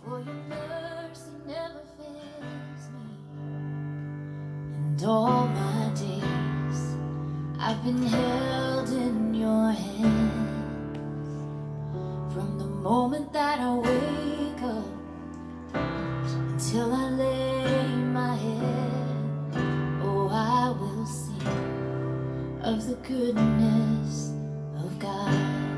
For your mercy never fails me, and all my days I've been held in your hands. From the moment that I wake up until I lay my head, oh, I will sing of the goodness of God.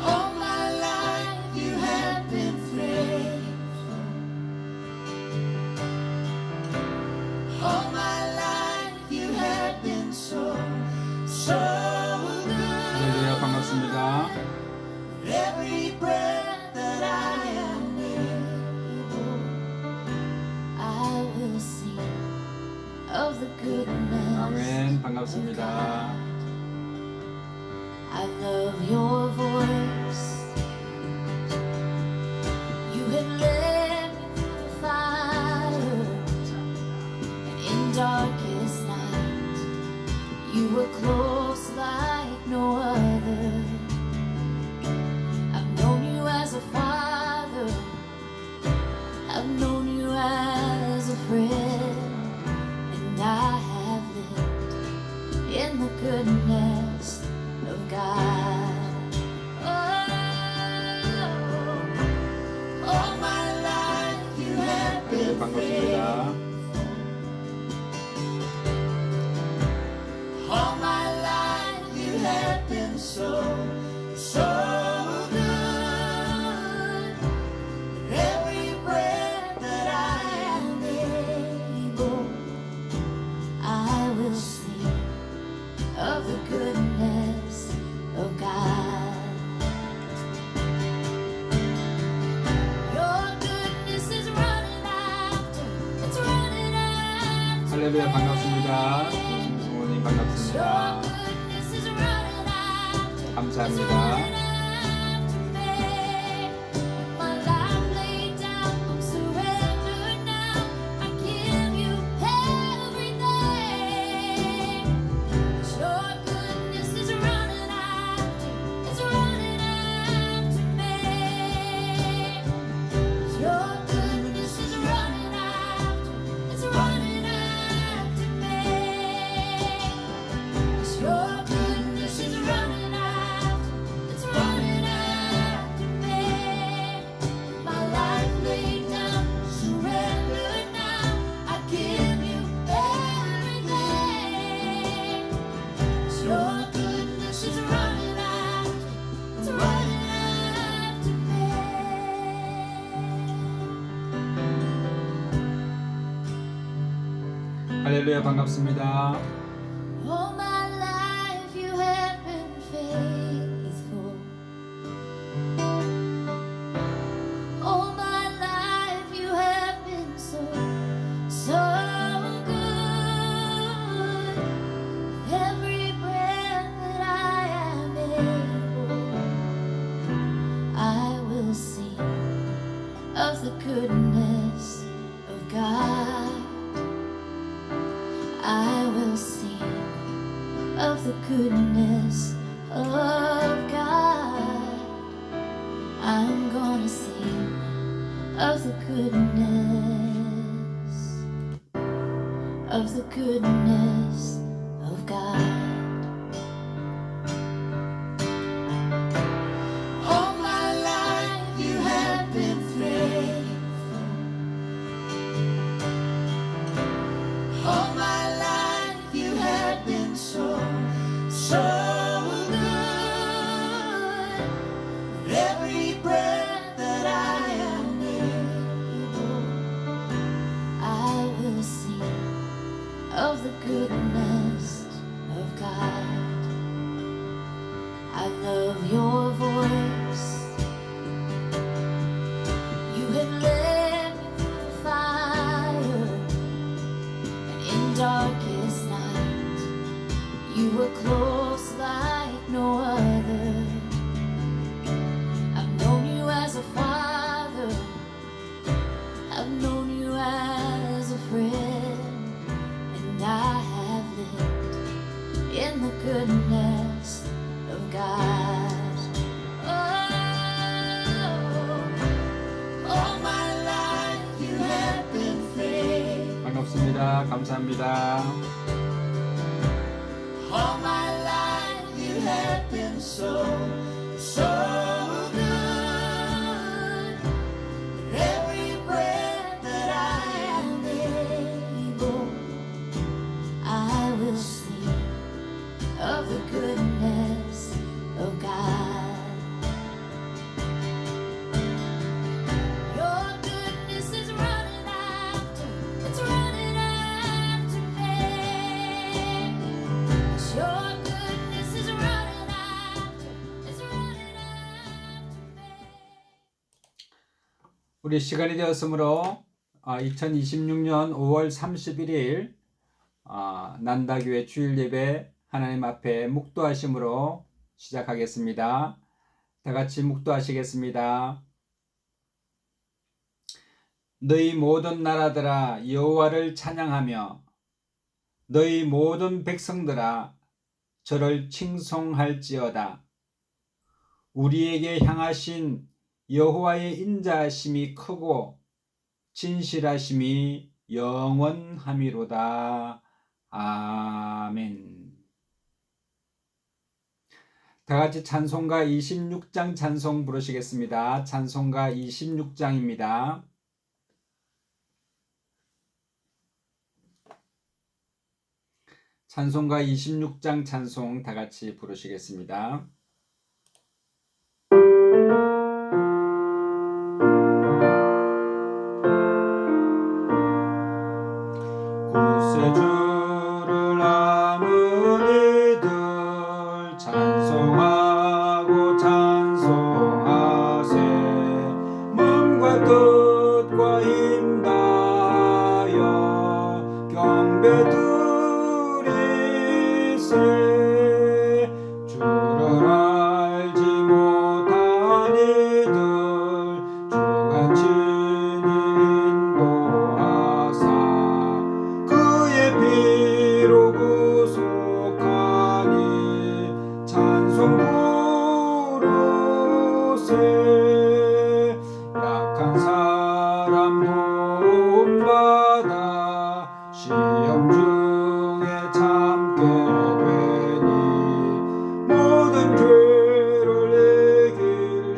All my life you have been faithful. All my life you have been so good. 할렐루야, 반갑습니다. Every breath that I am able, I will sing of the goodness. 아멘, 반갑습니다. I love your voice. You have led me through the fire, and in darkest night, you were close like no other. I've known you as a father, I've known you as a friend, and I have lived in the goodness of God. Oh, all my life you have 네, been 반갑습니다. faithful. All my life you have been so good. Every breath that I am able, I will sing of the goodness of God. Your goodness is running after, it's running after. 할렐루야, 반갑습니다. 송원님 Your 반갑습니다. goodness is running after, it's 감사합니다. running after me. My life laid down, I'm surrendered now. I give you everything. Your goodness is running after, it's running after me. Your goodness is running after, it's running after me. Your goodness is running after, it's running after me. My life laid down, surrendered now. I give you everything. Your goodness is running after, it's running after me. 할렐루야, 반갑습니다. All my life you have been faithful. All my life you have been so good. Every breath that I am able, I will sing of the goodness of God. I will sing of the goodness of God. I'm gonna sing of the goodness of God. All my life you have been faithful. All my life you have been so good. Every breath that I am able, I will sing of the goodness of God. I love your voice. You have led me through the fire, and in darkest night, you were close like no other. I've known you as a father, I've known you as a friend, and I have lived in the goodness of God. Oh, 감사합니다. 감사합니다. All my life you have been so good. With every breath that I am able, I will sing of the goodness of God. Your goodness is running after, it's running after me. Your goodness is running after, it's running after me. 우리 시간이 되었으므로 2026년 5월 31일 난다교회 주일 예배 하나님 앞에 묵도하심으로 시작하겠습니다. 다 같이 묵도하시겠습니다. 너희 모든 나라들아 여호와를 찬양하며 너희 모든 백성들아 저를 칭송할지어다. 우리에게 향하신 여호와의 인자하심이 크고 진실하심이 영원함이로다. 아멘. 다 같이 찬송가 26장 찬송 부르시겠습니다. 찬송가 26장입니다. 찬송가 26장 찬송 다 같이 부르시겠습니다. 구세주를 아는 이들 찬송하고 찬송하세. 몸과 뜻과 힘 다하여 경배 드리세. 주를 알지 못한 이들 주가 친히 인도하사 그의 피로 구속하니 찬송 부르세. 약한 사람 도움받아 시험 중에 참게 되니 모든 죄를 이길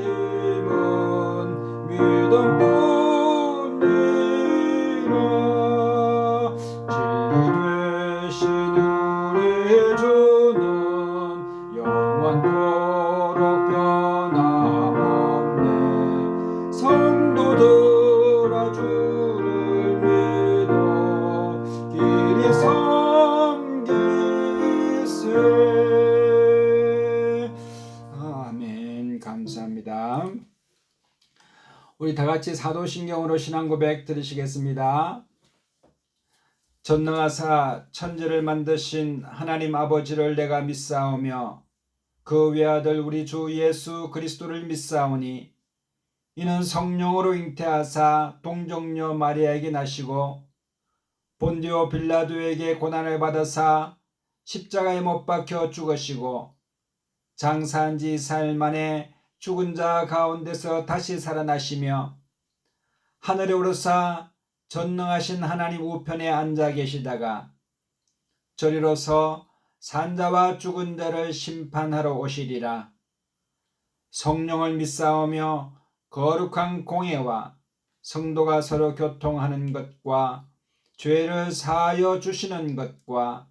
힘은 믿음뿐이라. 진리 되신 우리 주는 영원토록 변함없네. 성도들아 주를 믿어 길이 섬기세. 아멘. 감사합니다. 우리 다 같이 사도신경으로 신앙 고백 드리시겠습니다. 전능하사 천지를 만드신 하나님 아버지를 내가 믿사오며 그 외아들 우리 주 예수 그리스도를 믿사오니 이는 성령으로 잉태하사 동정녀 마리아에게 나시고 본디오 빌라도에게 고난을 받으사 십자가에 못 박혀 죽으시고 장사한 지 4일 만에 죽은 자 가운데서 다시 살아나시며 하늘에 오르사 전능하신 하나님 우편에 앉아 계시다가 저리로서 산자와 죽은 자를 심판하러 오시리라. 성령을 믿사오며 거룩한 공회와 성도가 서로 교통하는 것과 죄를 사하여 주시는 것과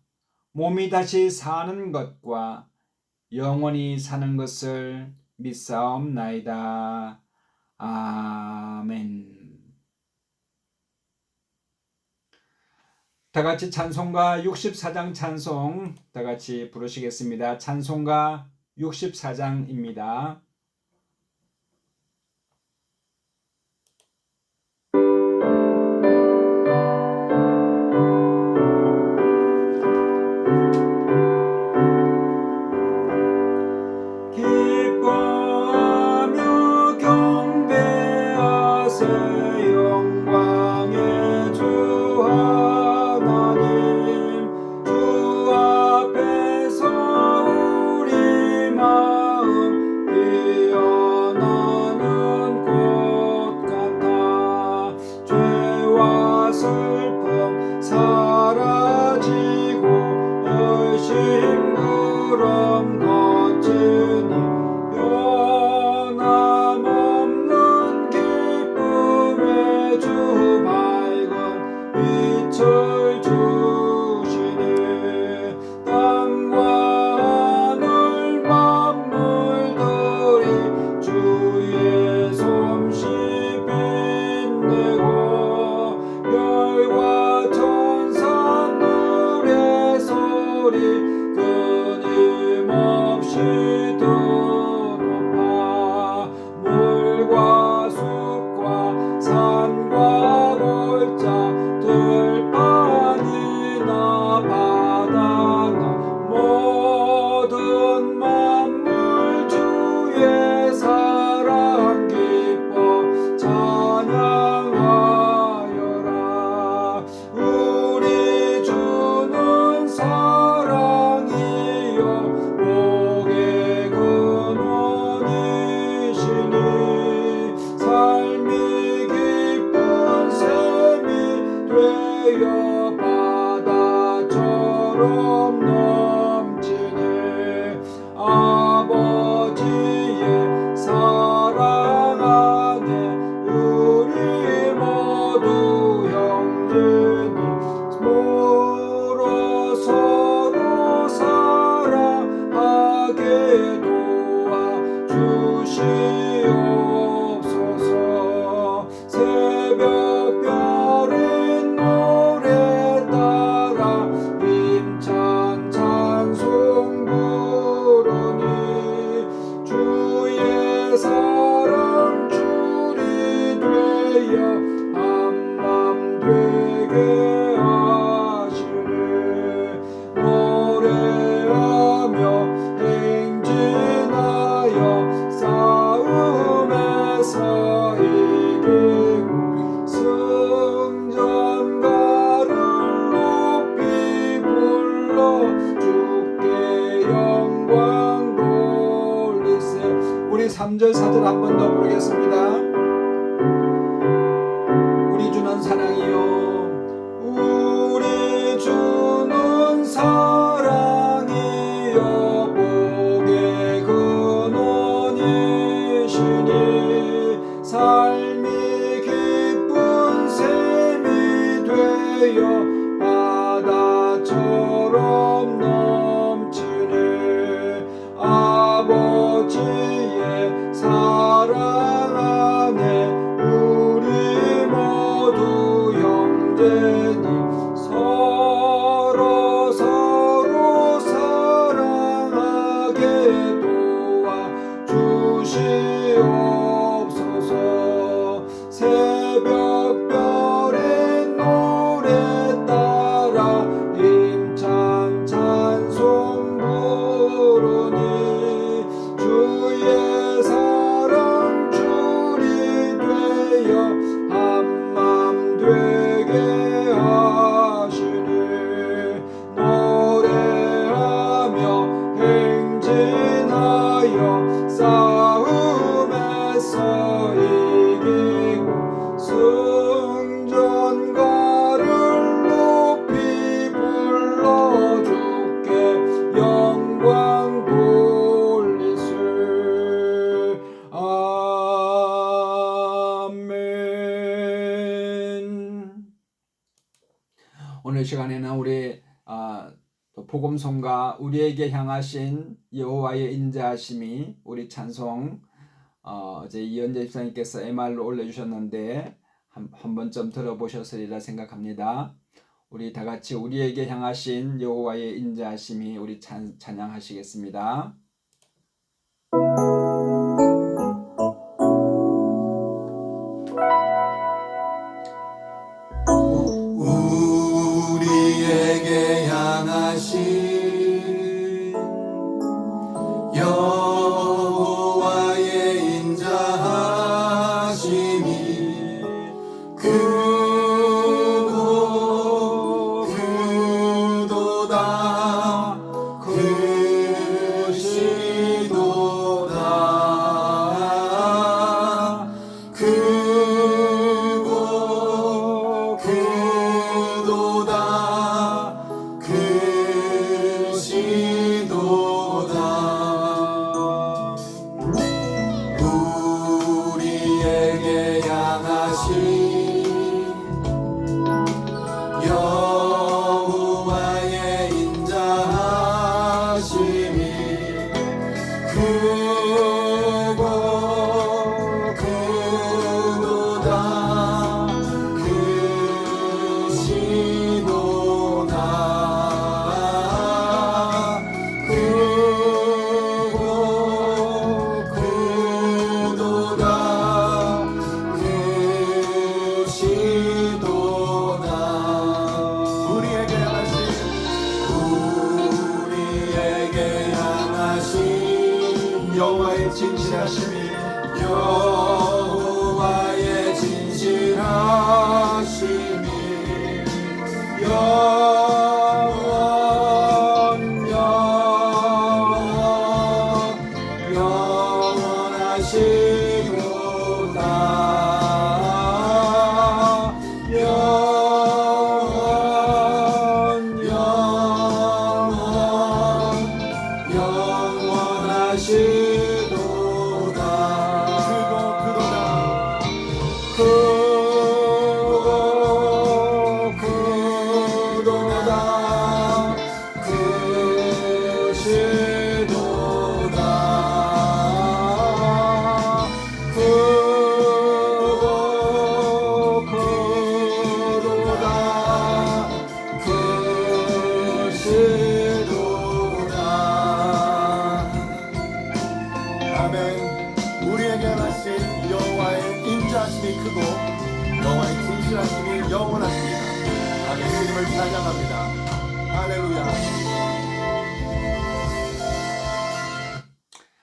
몸이 다시 사는 것과 영원히 사는 것을 믿사옵나이다. 아멘. 다 같이 찬송가 64장 찬송 다 같이 부르시겠습니다. 찬송가 64장입니다. 기뻐하며 경배하세. 영광의 주 하나님 주 앞에서 우리 마음 처럼 거치니 변함없는 기쁨의 주 밝은 빛을 주시네. 땅과 하늘 만물들이 주의 솜씨 빛내고 별과 천사 노래소리 끊임없이 더 높아 물과 숲과 산과 골짜 들판이나 바다나 모든 만물 주의 사랑 기뻐 찬양하여라. 우리 주는 사랑이요 복의 근원이시니 삶이 기쁜 샘이 되어 바다처럼 넘치네. 아버지의 사랑 안에 우리 모두 형제니 서로 서로 사랑하게 도와주시옵소서. 새벽별의 노래 따라 힘찬 찬송 부르니 주의 사랑 줄이 되어 한맘 되게 하시네. 노래하며 행진하여 싸움에서 이기고 승전가를 높이 불러 주께 영광 돌리세. 우리 3절 4절 한 번 더 부르겠습니다. 우리 주는 사랑이요 우리 주는 사랑이요 복의 근원이시니 삶이 기쁜 샘이 되어 바다처럼 넘치네. 아버지의 사랑 안에 우리 모두 형제니 서로 서로 사랑하게 도와주시옵소서. 새벽별의 노래 따라 힘찬 찬송 부르니 주의 사랑 줄이 되어 한맘 되게 하시네. 노래하며 행진하여 싸움에서 이기고 승전가를 높이 불러 주께 영광 돌리세. 아멘. 오늘 시간에는 우리 또 복음송가 우리에게 향하신 여호와의 인자하심이 우리 찬송 이제 이현재 집사님께서 MR로 올려주셨는데 한 번쯤 들어보셨으리라 생각합니다. 우리 다 같이 우리에게 향하신 여호와의 인자하심이 우리 찬양하시겠습니다. 우리에게 향하신 여호와의 인자하심이 크고 크도다 크시도다 크고 크도다 크시도다 여호와의 진실하심이 여호와의 진실하심이 영원하십니다. 아멘. 주님을 찬양합니다. 할렐루야.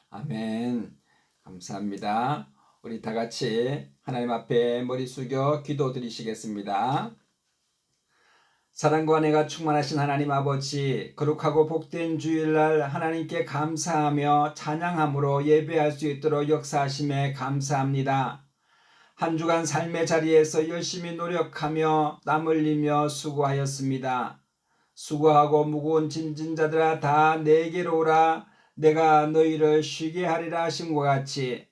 아멘. 감사합니다. 우리 다 같이 하나님 앞에 머리 숙여 기도 드리시겠습니다. 사랑과 은혜가 충만하신 하나님 아버지, 거룩하고 복된 주일날 하나님께 감사하며 찬양함으로 예배할 수 있도록 역사하심에 감사합니다. 한 주간 삶의 자리에서 열심히 노력하며 땀 흘리며 수고하였습니다. 수고하고 무거운 짐진 자들아 다 내게로 오라, 내가 너희를 쉬게 하리라 하신 것 같이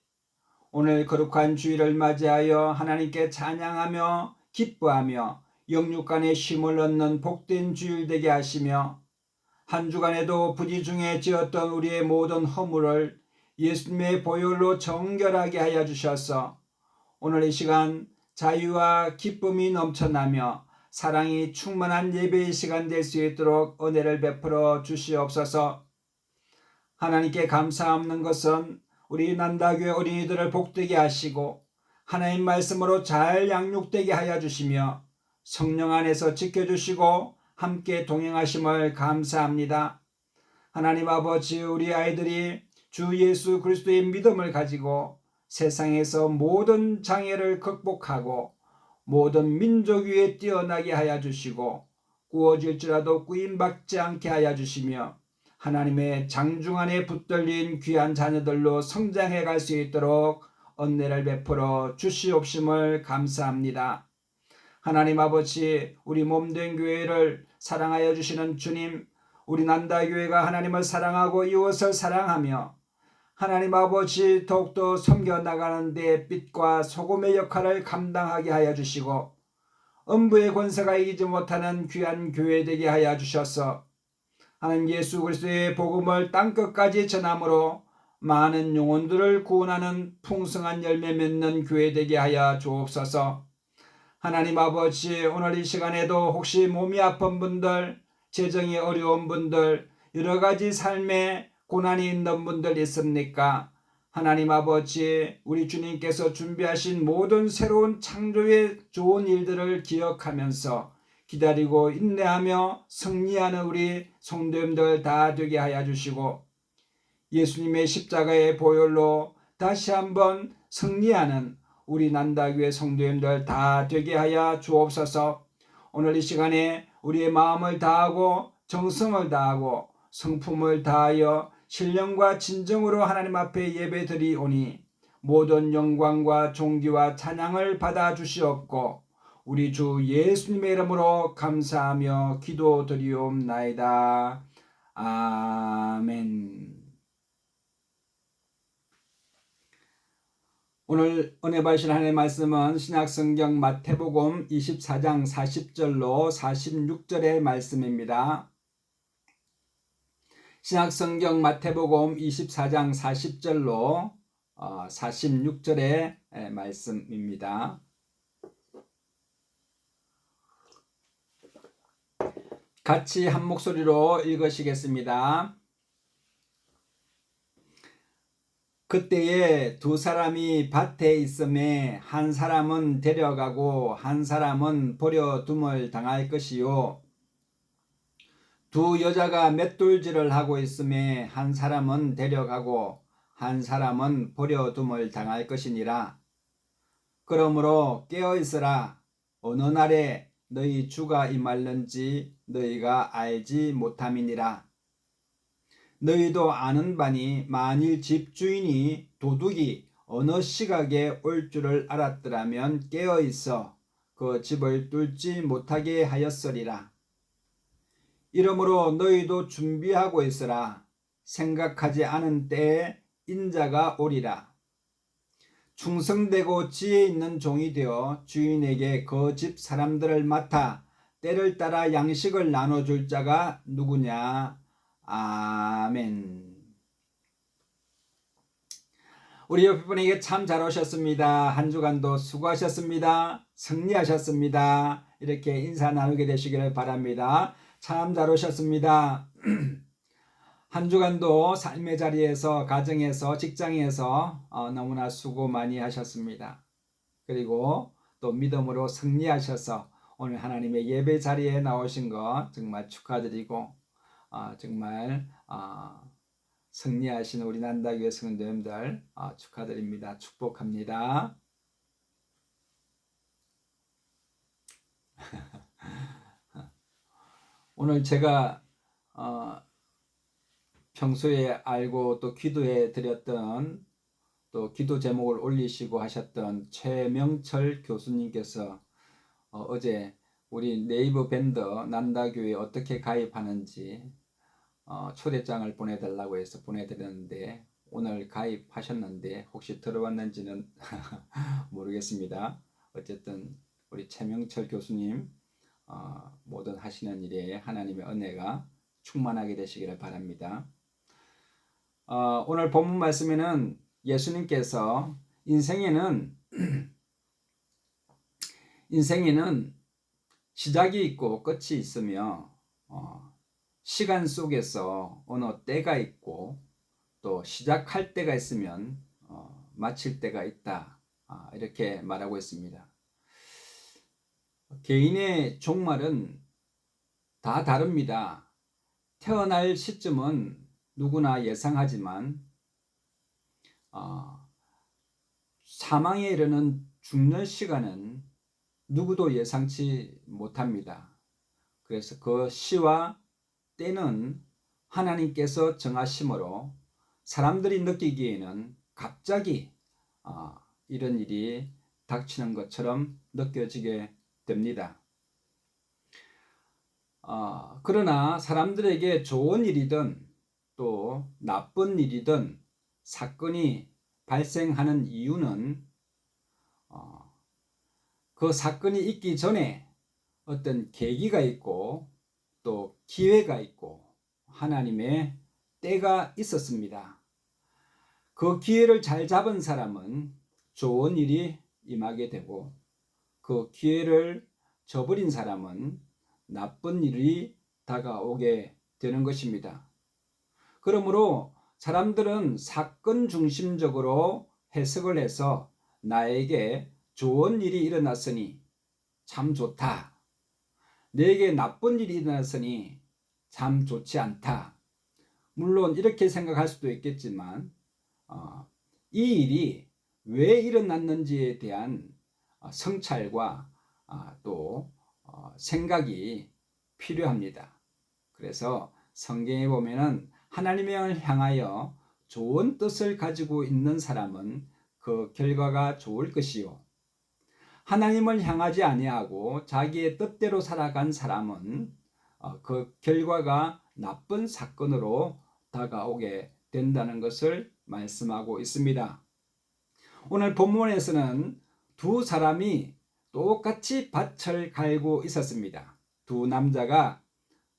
오늘 거룩한 주일을 맞이하여 하나님께 찬양하며 기뻐하며 영육간에 쉼을 얻는 복된 주일 되게 하시며 한 주간에도 부지 중에 지었던 우리의 모든 허물을 예수님의 보혈로 정결하게 하여 주셔서 오늘 이 시간 자유와 기쁨이 넘쳐나며 사랑이 충만한 예배의 시간 될 수 있도록 은혜를 베풀어 주시옵소서. 하나님께 감사 없는 것은 우리 난다교회 어린이들을 복되게 하시고 하나님 말씀으로 잘 양육되게 하여 주시며 성령 안에서 지켜주시고 함께 동행하심을 감사합니다. 하나님 아버지, 우리 아이들이 주 예수 그리스도의 믿음을 가지고 세상에서 모든 장애를 극복하고 모든 민족 위에 뛰어나게 하여 주시고 구워질지라도 구임받지 않게 하여 주시며 하나님의 장중 안에 붙들린 귀한 자녀들로 성장해 갈 수 있도록 은혜를 베풀어 주시옵심을 감사합니다. 하나님 아버지, 우리 몸된 교회를 사랑하여 주시는 주님, 우리 난다교회가 하나님을 사랑하고 이웃을 사랑하며 하나님 아버지 더욱더 섬겨나가는 데 빛과 소금의 역할을 감당하게 하여 주시고 음부의 권세가 이기지 못하는 귀한 교회 되게 하여 주셔서 하나님 예수 그리스도의 복음을 땅끝까지 전함으로 많은 영혼들을 구원하는 풍성한 열매 맺는 교회 되게 하여 주옵소서. 하나님 아버지, 오늘 이 시간에도 혹시 몸이 아픈 분들, 재정이 어려운 분들, 여러 가지 삶에 고난이 있는 분들 있습니까? 하나님 아버지, 우리 주님께서 준비하신 모든 새로운 창조의 좋은 일들을 기억하면서 기다리고 인내하며 승리하는 우리 성도님들 다 되게 하여 주시고 예수님의 십자가의 보혈로 다시 한번 승리하는 우리 난다교회 성도님들 다 되게 하여 주옵소서. 오늘 이 시간에 우리의 마음을 다하고 정성을 다하고 성품을 다하여 신령과 진정으로 하나님 앞에 예배드리오니 모든 영광과 존귀와 찬양을 받아 주시옵고 우리 주 예수님의 이름으로 감사하며 기도드리옵나이다. 아멘. 오늘 은혜 받으실 하나님의 말씀은 신약성경 마태복음 24장 40절로 46절의 말씀입니다. 신약성경 마태복음 24장 40절로 46절의 말씀입니다. 같이 한 목소리로 읽으시겠습니다. 그때에 두 사람이 밭에 있음에 한 사람은 데려가고 한 사람은 버려둠을 당할 것이요 두 여자가 맷돌질을 하고 있음에 한 사람은 데려가고 한 사람은 버려둠을 당할 것이니라. 그러므로 깨어 있으라. 어느 날에 너희 주가 임할는지 너희가 알지 못함이니라. 너희도 아는 바니 만일 집주인이 도둑이 어느 시각에 올 줄을 알았더라면 깨어 있어 그 집을 뚫지 못하게 하였으리라. 이러므로 너희도 준비하고 있으라. 생각하지 않은 때에 인자가 오리라. 충성되고 지혜 있는 종이 되어 주인에게 그 집 사람들을 맡아 때를 따라 양식을 나눠줄 자가 누구냐. 아멘. 우리 옆에 분에게 참 잘 오셨습니다. 한 주간도 수고하셨습니다. 승리하셨습니다. 이렇게 인사 나누게 되시기를 바랍니다. 참 잘 오셨습니다. 한 주간도 삶의 자리에서, 가정에서, 직장에서 너무나 수고 많이 하셨습니다. 그리고 또 믿음으로 승리하셔서 오늘 하나님의 예배 자리에 나오신 것 정말 축하드리고 정말 승리하신 우리 난다교회 성도님들 축하드립니다. 축복합니다. 오늘 제가 평소에 알고 또 기도해 드렸던 또 기도 제목을 올리시고 하셨던 최명철 교수님께서 어제 우리 네이버 밴드 난다교회 어떻게 가입하는지 초대장을 보내달라고 해서 보내드렸는데 오늘 가입하셨는데 혹시 들어왔는지는 모르겠습니다. 어쨌든 우리 최명철 교수님 모든 하시는 일에 하나님의 은혜가 충만하게 되시기를 바랍니다. 오늘 본문 말씀에는 예수님께서 인생에는 시작이 있고 끝이 있으며 시간 속에서 어느 때가 있고 또 시작할 때가 있으면 마칠 때가 있다. 이렇게 말하고 있습니다. 개인의 종말은 다 다릅니다. 태어날 시점은 누구나 예상하지만 사망에 이르는 죽는 시간은 누구도 예상치 못합니다. 그래서 그 시와 때는 하나님께서 정하심으로 사람들이 느끼기에는 갑자기 이런 일이 닥치는 것처럼 느껴지게 됩니다. 그러나 사람들에게 좋은 일이든 또 나쁜 일이든 사건이 발생하는 이유는 그 사건이 있기 전에 어떤 계기가 있고 또 기회가 있고 하나님의 때가 있었습니다. 그 기회를 잘 잡은 사람은 좋은 일이 임하게 되고 그 기회를 저버린 사람은 나쁜 일이 다가오게 되는 것입니다. 그러므로 사람들은 사건 중심적으로 해석을 해서 나에게 좋은 일이 일어났으니 참 좋다. 내게 나쁜 일이 일어났으니 참 좋지 않다. 물론 이렇게 생각할 수도 있겠지만 이 일이 왜 일어났는지에 대한 성찰과 또 생각이 필요합니다. 그래서 성경에 보면은 하나님을 향하여 좋은 뜻을 가지고 있는 사람은 그 결과가 좋을 것이요 하나님을 향하지 아니하고 자기의 뜻대로 살아간 사람은 그 결과가 나쁜 사건으로 다가오게 된다는 것을 말씀하고 있습니다. 오늘 본문에서는 두 사람이 똑같이 밭을 갈고 있었습니다. 두 남자가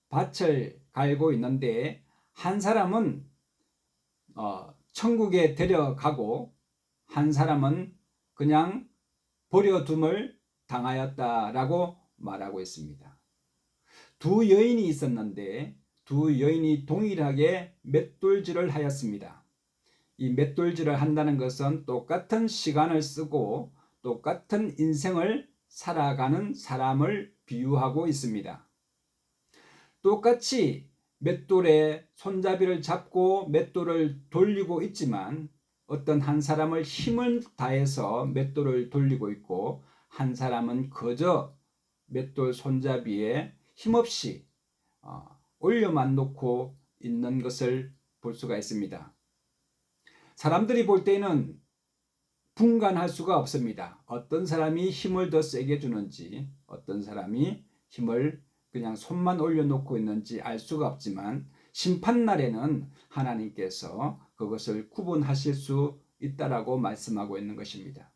밭을 갈고 있는데 한 사람은 천국에 데려가고 한 사람은 그냥 버려둠을 당하였다라고 말하고 있습니다. 두 여인이 있었는데 두 여인이 동일하게 맷돌질을 하였습니다. 이 맷돌질을 한다는 것은 똑같은 시간을 쓰고 똑같은 인생을 살아가는 사람을 비유하고 있습니다. 똑같이 맷돌에 손잡이를 잡고 맷돌을 돌리고 있지만 어떤 한 사람을 힘을 다해서 맷돌을 돌리고 있고 한 사람은 그저 맷돌 손잡이에 힘없이 올려만 놓고 있는 것을 볼 수가 있습니다. 사람들이 볼 때는 분간할 수가 없습니다. 어떤 사람이 힘을 더 세게 주는지 어떤 사람이 힘을 그냥 손만 올려놓고 있는지 알 수가 없지만 심판날에는 하나님께서 그것을 구분하실 수 있다라고 말씀하고 있는 것입니다.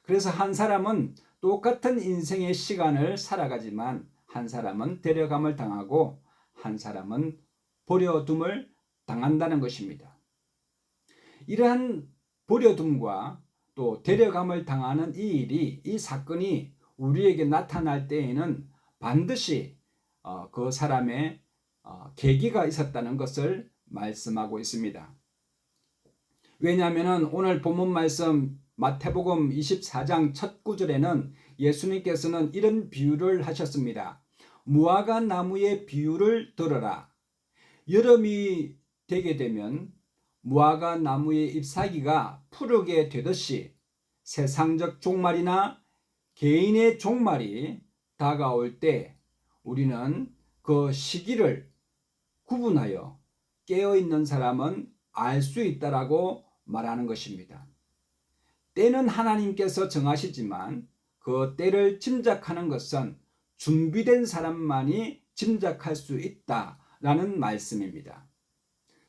그래서 한 사람은 똑같은 인생의 시간을 살아가지만 한 사람은 데려감을 당하고 한 사람은 버려둠을 당한다는 것입니다. 이러한 버려둠과 또 데려감을 당하는 이 일이, 이 사건이 우리에게 나타날 때에는 반드시 그 사람의 계기가 있었다는 것을 말씀하고 있습니다. 왜냐하면 오늘 본문 말씀 마태복음 24장 첫 구절에는 예수님께서는 이런 비유를 하셨습니다. 무화과 나무의 비유를 들어라. 여름이 되게 되면 무화과 나무의 잎사귀가 푸르게 되듯이 세상적 종말이나 개인의 종말이 다가올 때 우리는 그 시기를 구분하여 깨어있는 사람은 알 수 있다라고 말하는 것입니다. 때는 하나님께서 정하시지만 그 때를 짐작하는 것은 준비된 사람만이 짐작할 수 있다라는 말씀입니다.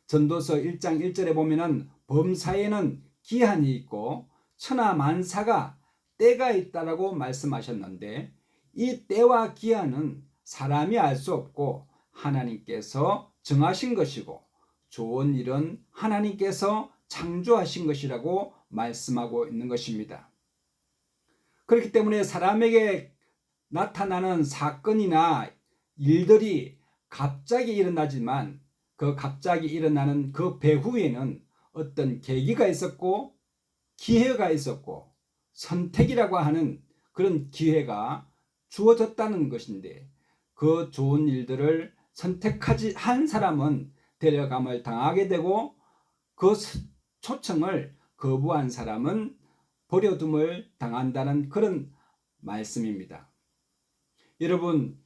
전도서 1장 1절에 보면은 범사에는 기한이 있고 천하만사가 때가 있다라고 말씀하셨는데 이 때와 기한은 사람이 알 수 없고 하나님께서 정하신 것이고 좋은 일은 하나님께서 창조하신 것이라고 말씀하고 있는 것입니다. 그렇기 때문에 사람에게 나타나는 사건이나 일들이 갑자기 일어나지만 그 갑자기 일어나는 그 배후에는 어떤 계기가 있었고 기회가 있었고 선택이라고 하는 그런 기회가 주어졌다는 것인데 그 좋은 일들을 선택하지 한 사람은 데려감을 당하게 되고 그 초청을 거부한 사람은 버려둠을 당한다는 그런 말씀입니다. 여러분,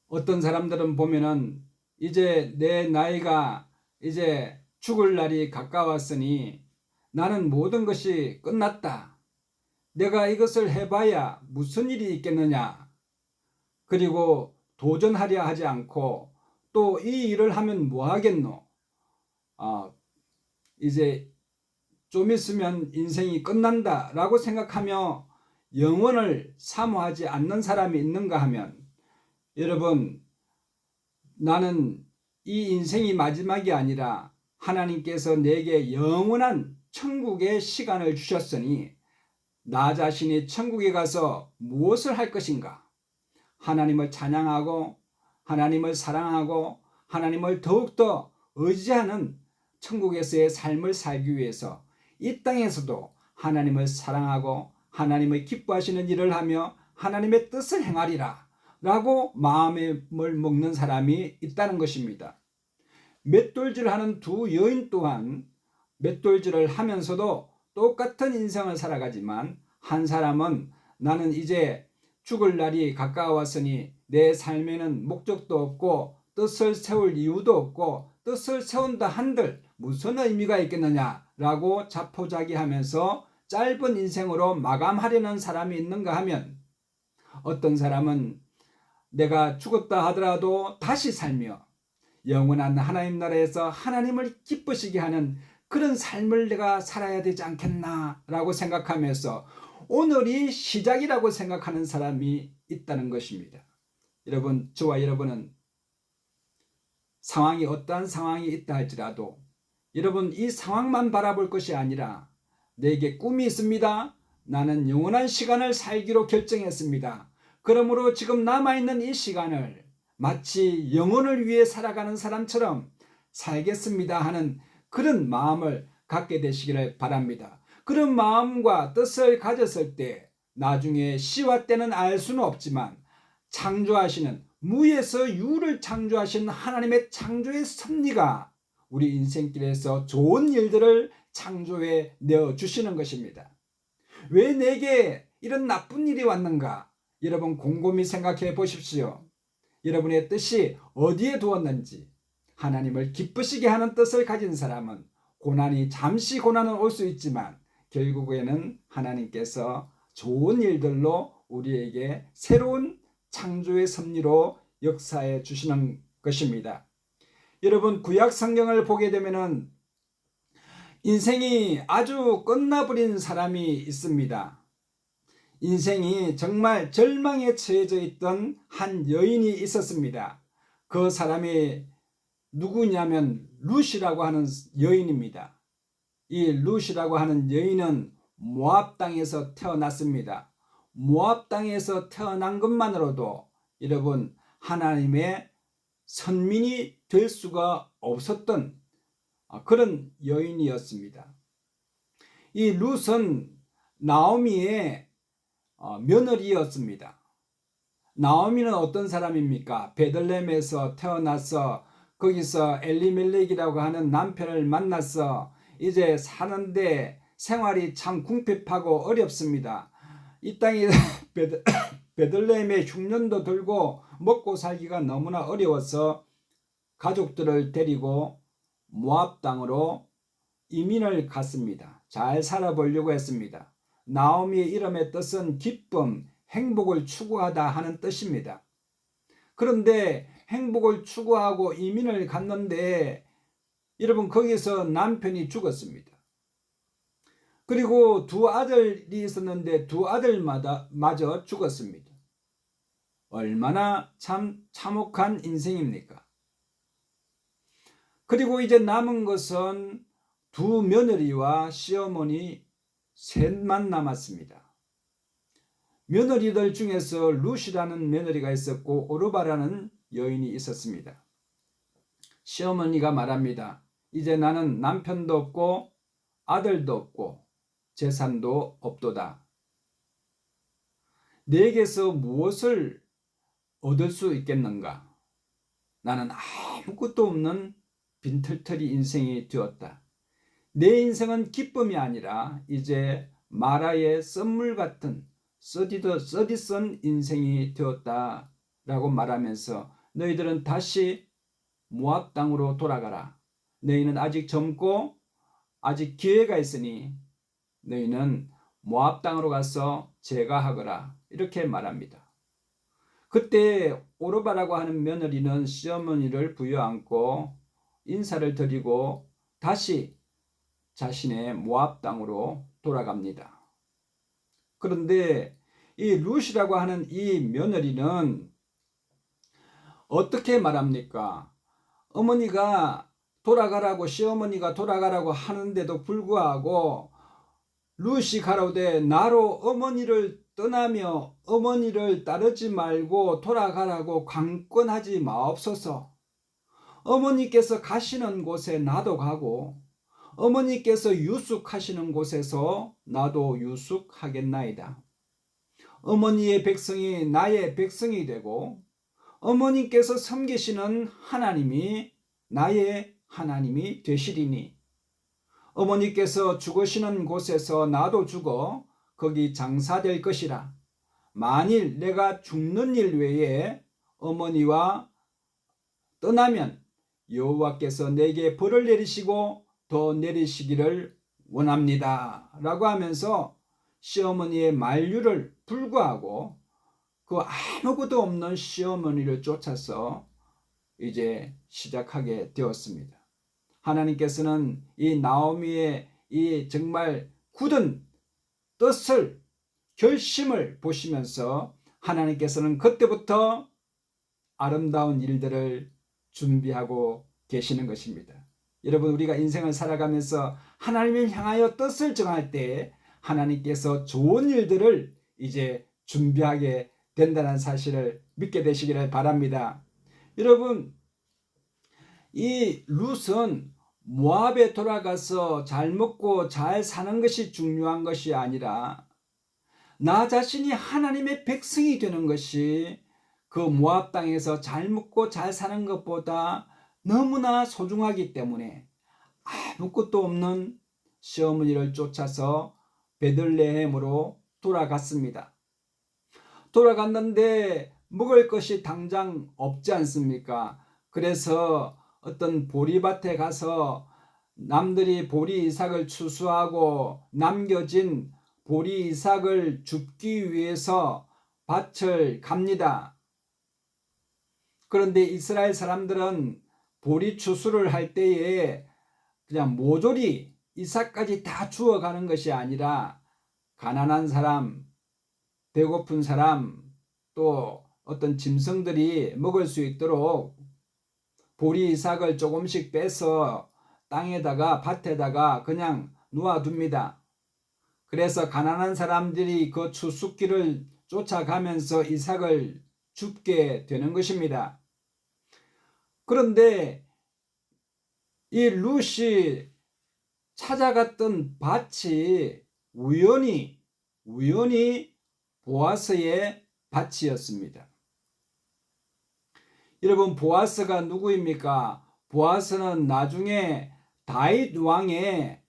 어떤 사람들은 보면은 이제 내 나이가 이제 죽을 날이 가까웠으니 나는 모든 것이 끝났다. 내가 이것을 해봐야 무슨 일이 있겠느냐. 그리고 도전하려 하지 않고 또 이 일을 하면 뭐 하겠노? 이제 좀 있으면 인생이 끝난다 라고 생각하며 영원을 사모하지 않는 사람이 있는가 하면 여러분, 나는 이 인생이 마지막이 아니라 하나님께서 내게 영원한 천국의 시간을 주셨으니 나 자신이 천국에 가서 무엇을 할 것인가? 하나님을 찬양하고 하나님을 사랑하고 하나님을 더욱더 의지하는 천국에서의 삶을 살기 위해서 이 땅에서도 하나님을 사랑하고 하나님을 기뻐하시는 일을 하며 하나님의 뜻을 행하리라 라고 마음을 먹는 사람이 있다는 것입니다. 맷돌질하는 두 여인 또한 맷돌질을 하면서도 똑같은 인생을 살아가지만 한 사람은 나는 이제 죽을 날이 가까웠으니 내 삶에는 목적도 없고 뜻을 세울 이유도 없고 뜻을 세운다 한들 무슨 의미가 있겠느냐라고 자포자기하면서 짧은 인생으로 마감하려는 사람이 있는가 하면 어떤 사람은 내가 죽었다 하더라도 다시 살며 영원한 하나님 나라에서 하나님을 기쁘시게 하는 그런 삶을 내가 살아야 되지 않겠나라고 생각하면서 오늘이 시작이라고 생각하는 사람이 있다는 것입니다. 여러분, 저와 여러분은 상황이 어떠한 상황이 있다 할지라도 여러분 이 상황만 바라볼 것이 아니라 내게 꿈이 있습니다. 나는 영원한 시간을 살기로 결정했습니다. 그러므로 지금 남아있는 이 시간을 마치 영혼을 위해 살아가는 사람처럼 살겠습니다 하는 그런 마음을 갖게 되시기를 바랍니다. 그런 마음과 뜻을 가졌을 때 나중에 시와 때는 알 수는 없지만 창조하시는 무에서 유를 창조하신 하나님의 창조의 섭리가 우리 인생길에서 좋은 일들을 창조해 내어 주시는 것입니다. 왜 내게 이런 나쁜 일이 왔는가? 여러분 곰곰이 생각해 보십시오. 여러분의 뜻이 어디에 두었는지. 하나님을 기쁘시게 하는 뜻을 가진 사람은 잠시 고난은 올 수 있지만 결국에는 하나님께서 좋은 일들로 우리에게 새로운 창조의 섭리로 역사해 주시는 것입니다. 여러분 구약 성경을 보게 되면은 인생이 아주 끝나버린 사람이 있습니다. 인생이 정말 절망에 처해져 있던 한 여인이 있었습니다. 그 사람이 누구냐면 룻이라고 하는 여인입니다. 이 룻이라고 하는 여인은 모압 땅에서 태어났습니다. 모압 땅에서 태어난 것만으로도 여러분 하나님의 선민이 될 수가 없었던 그런 여인이었습니다. 이 룻은 나오미의 며느리였습니다. 나오미는 어떤 사람입니까? 베들레헴에서 태어나서 거기서 엘리멜렉이라고 하는 남편을 만나서 이제 사는데 생활이 참 궁핍하고 어렵습니다. 이 땅에 베들레헴에 흉년도 들고 먹고 살기가 너무나 어려워서 가족들을 데리고 모압 땅으로 이민을 갔습니다. 잘 살아보려고 했습니다. 나오미의 이름의 뜻은 기쁨, 행복을 추구하다 하는 뜻입니다. 그런데 행복을 추구하고 이민을 갔는데 여러분 거기서 남편이 죽었습니다. 그리고 두 아들이 있었는데 두 아들마저 죽었습니다. 얼마나 참 참혹한 인생입니까? 그리고 이제 남은 것은 두 며느리와 시어머니 셋만 남았습니다. 며느리들 중에서 룻이라는 며느리가 있었고 오르바라는 여인이 있었습니다. 시어머니가 말합니다. 이제 나는 남편도 없고 아들도 없고 재산도 없도다. 내게서 무엇을 얻을 수 있겠는가? 나는 아무것도 없는 빈털터리 인생이 되었다. 내 인생은 기쁨이 아니라 이제 마라의 썬물 같은 써디썬 인생이 되었다 라고 말하면서 너희들은 다시 모압 땅으로 돌아가라. 너희는 아직 젊고 아직 기회가 있으니 너희는 모압 땅으로 가서 제가하거라 이렇게 말합니다. 그때 오르바라고 하는 며느리는 시어머니를 부여안고 인사를 드리고 다시 자신의 모압 땅으로 돌아갑니다. 그런데 이 룻이라고 하는 이 며느리는 어떻게 말합니까? 어머니가 돌아가라고 시어머니가 돌아가라고 하는데도 불구하고 룻이 가로되 나로 어머니를 떠나며 어머니를 따르지 말고 돌아가라고 강권하지 마옵소서. 어머니께서 가시는 곳에 나도 가고 어머니께서 유숙하시는 곳에서 나도 유숙하겠나이다. 어머니의 백성이 나의 백성이 되고 어머니께서 섬기시는 하나님이 나의 하나님이 되시리니 어머니께서 죽으시는 곳에서 나도 죽어 거기 장사될 것이라. 만일 내가 죽는 일 외에 어머니와 떠나면 여호와께서 내게 벌을 내리시고 더 내리시기를 원합니다 라고 하면서 시어머니의 만류를 불구하고 그 아무것도 없는 시어머니를 쫓아서 이제 시작하게 되었습니다. 하나님께서는 이 나오미의 이 정말 굳은 뜻을 결심을 보시면서 하나님께서는 그때부터 아름다운 일들을 준비하고 계시는 것입니다. 여러분 우리가 인생을 살아가면서 하나님을 향하여 뜻을 정할 때 하나님께서 좋은 일들을 이제 준비하게 된다는 사실을 믿게 되시기를 바랍니다. 여러분 이 룻은 모압에 돌아가서 잘 먹고 잘 사는 것이 중요한 것이 아니라 나 자신이 하나님의 백성이 되는 것이 그 그 모압 땅에서 잘 먹고 잘 사는 것보다 너무나 소중하기 때문에 아무것도 없는 시어머니를 쫓아서 베들레헴으로 돌아갔습니다. 돌아갔는데 먹을 것이 당장 없지 않습니까? 그래서 어떤 보리밭에 가서 남들이 보리 이삭을 추수하고 남겨진 보리 이삭을 줍기 위해서 밭을 갑니다. 그런데 이스라엘 사람들은 보리 추수를 할 때에 그냥 모조리 이삭까지 다 주워가는 것이 아니라 가난한 사람, 배고픈 사람, 또 어떤 짐승들이 먹을 수 있도록 보리 이삭을 조금씩 빼서 땅에다가 밭에다가 그냥 놓아둡니다. 그래서 가난한 사람들이 그 추수기를 쫓아가면서 이삭을 줍게 되는 것입니다. 그런데 이 룻이 찾아갔던 밭이 우연히 보아스의 밭이었습니다. 여러분, 보아스가 누구입니까? 보아스는 나중에 다윗 왕의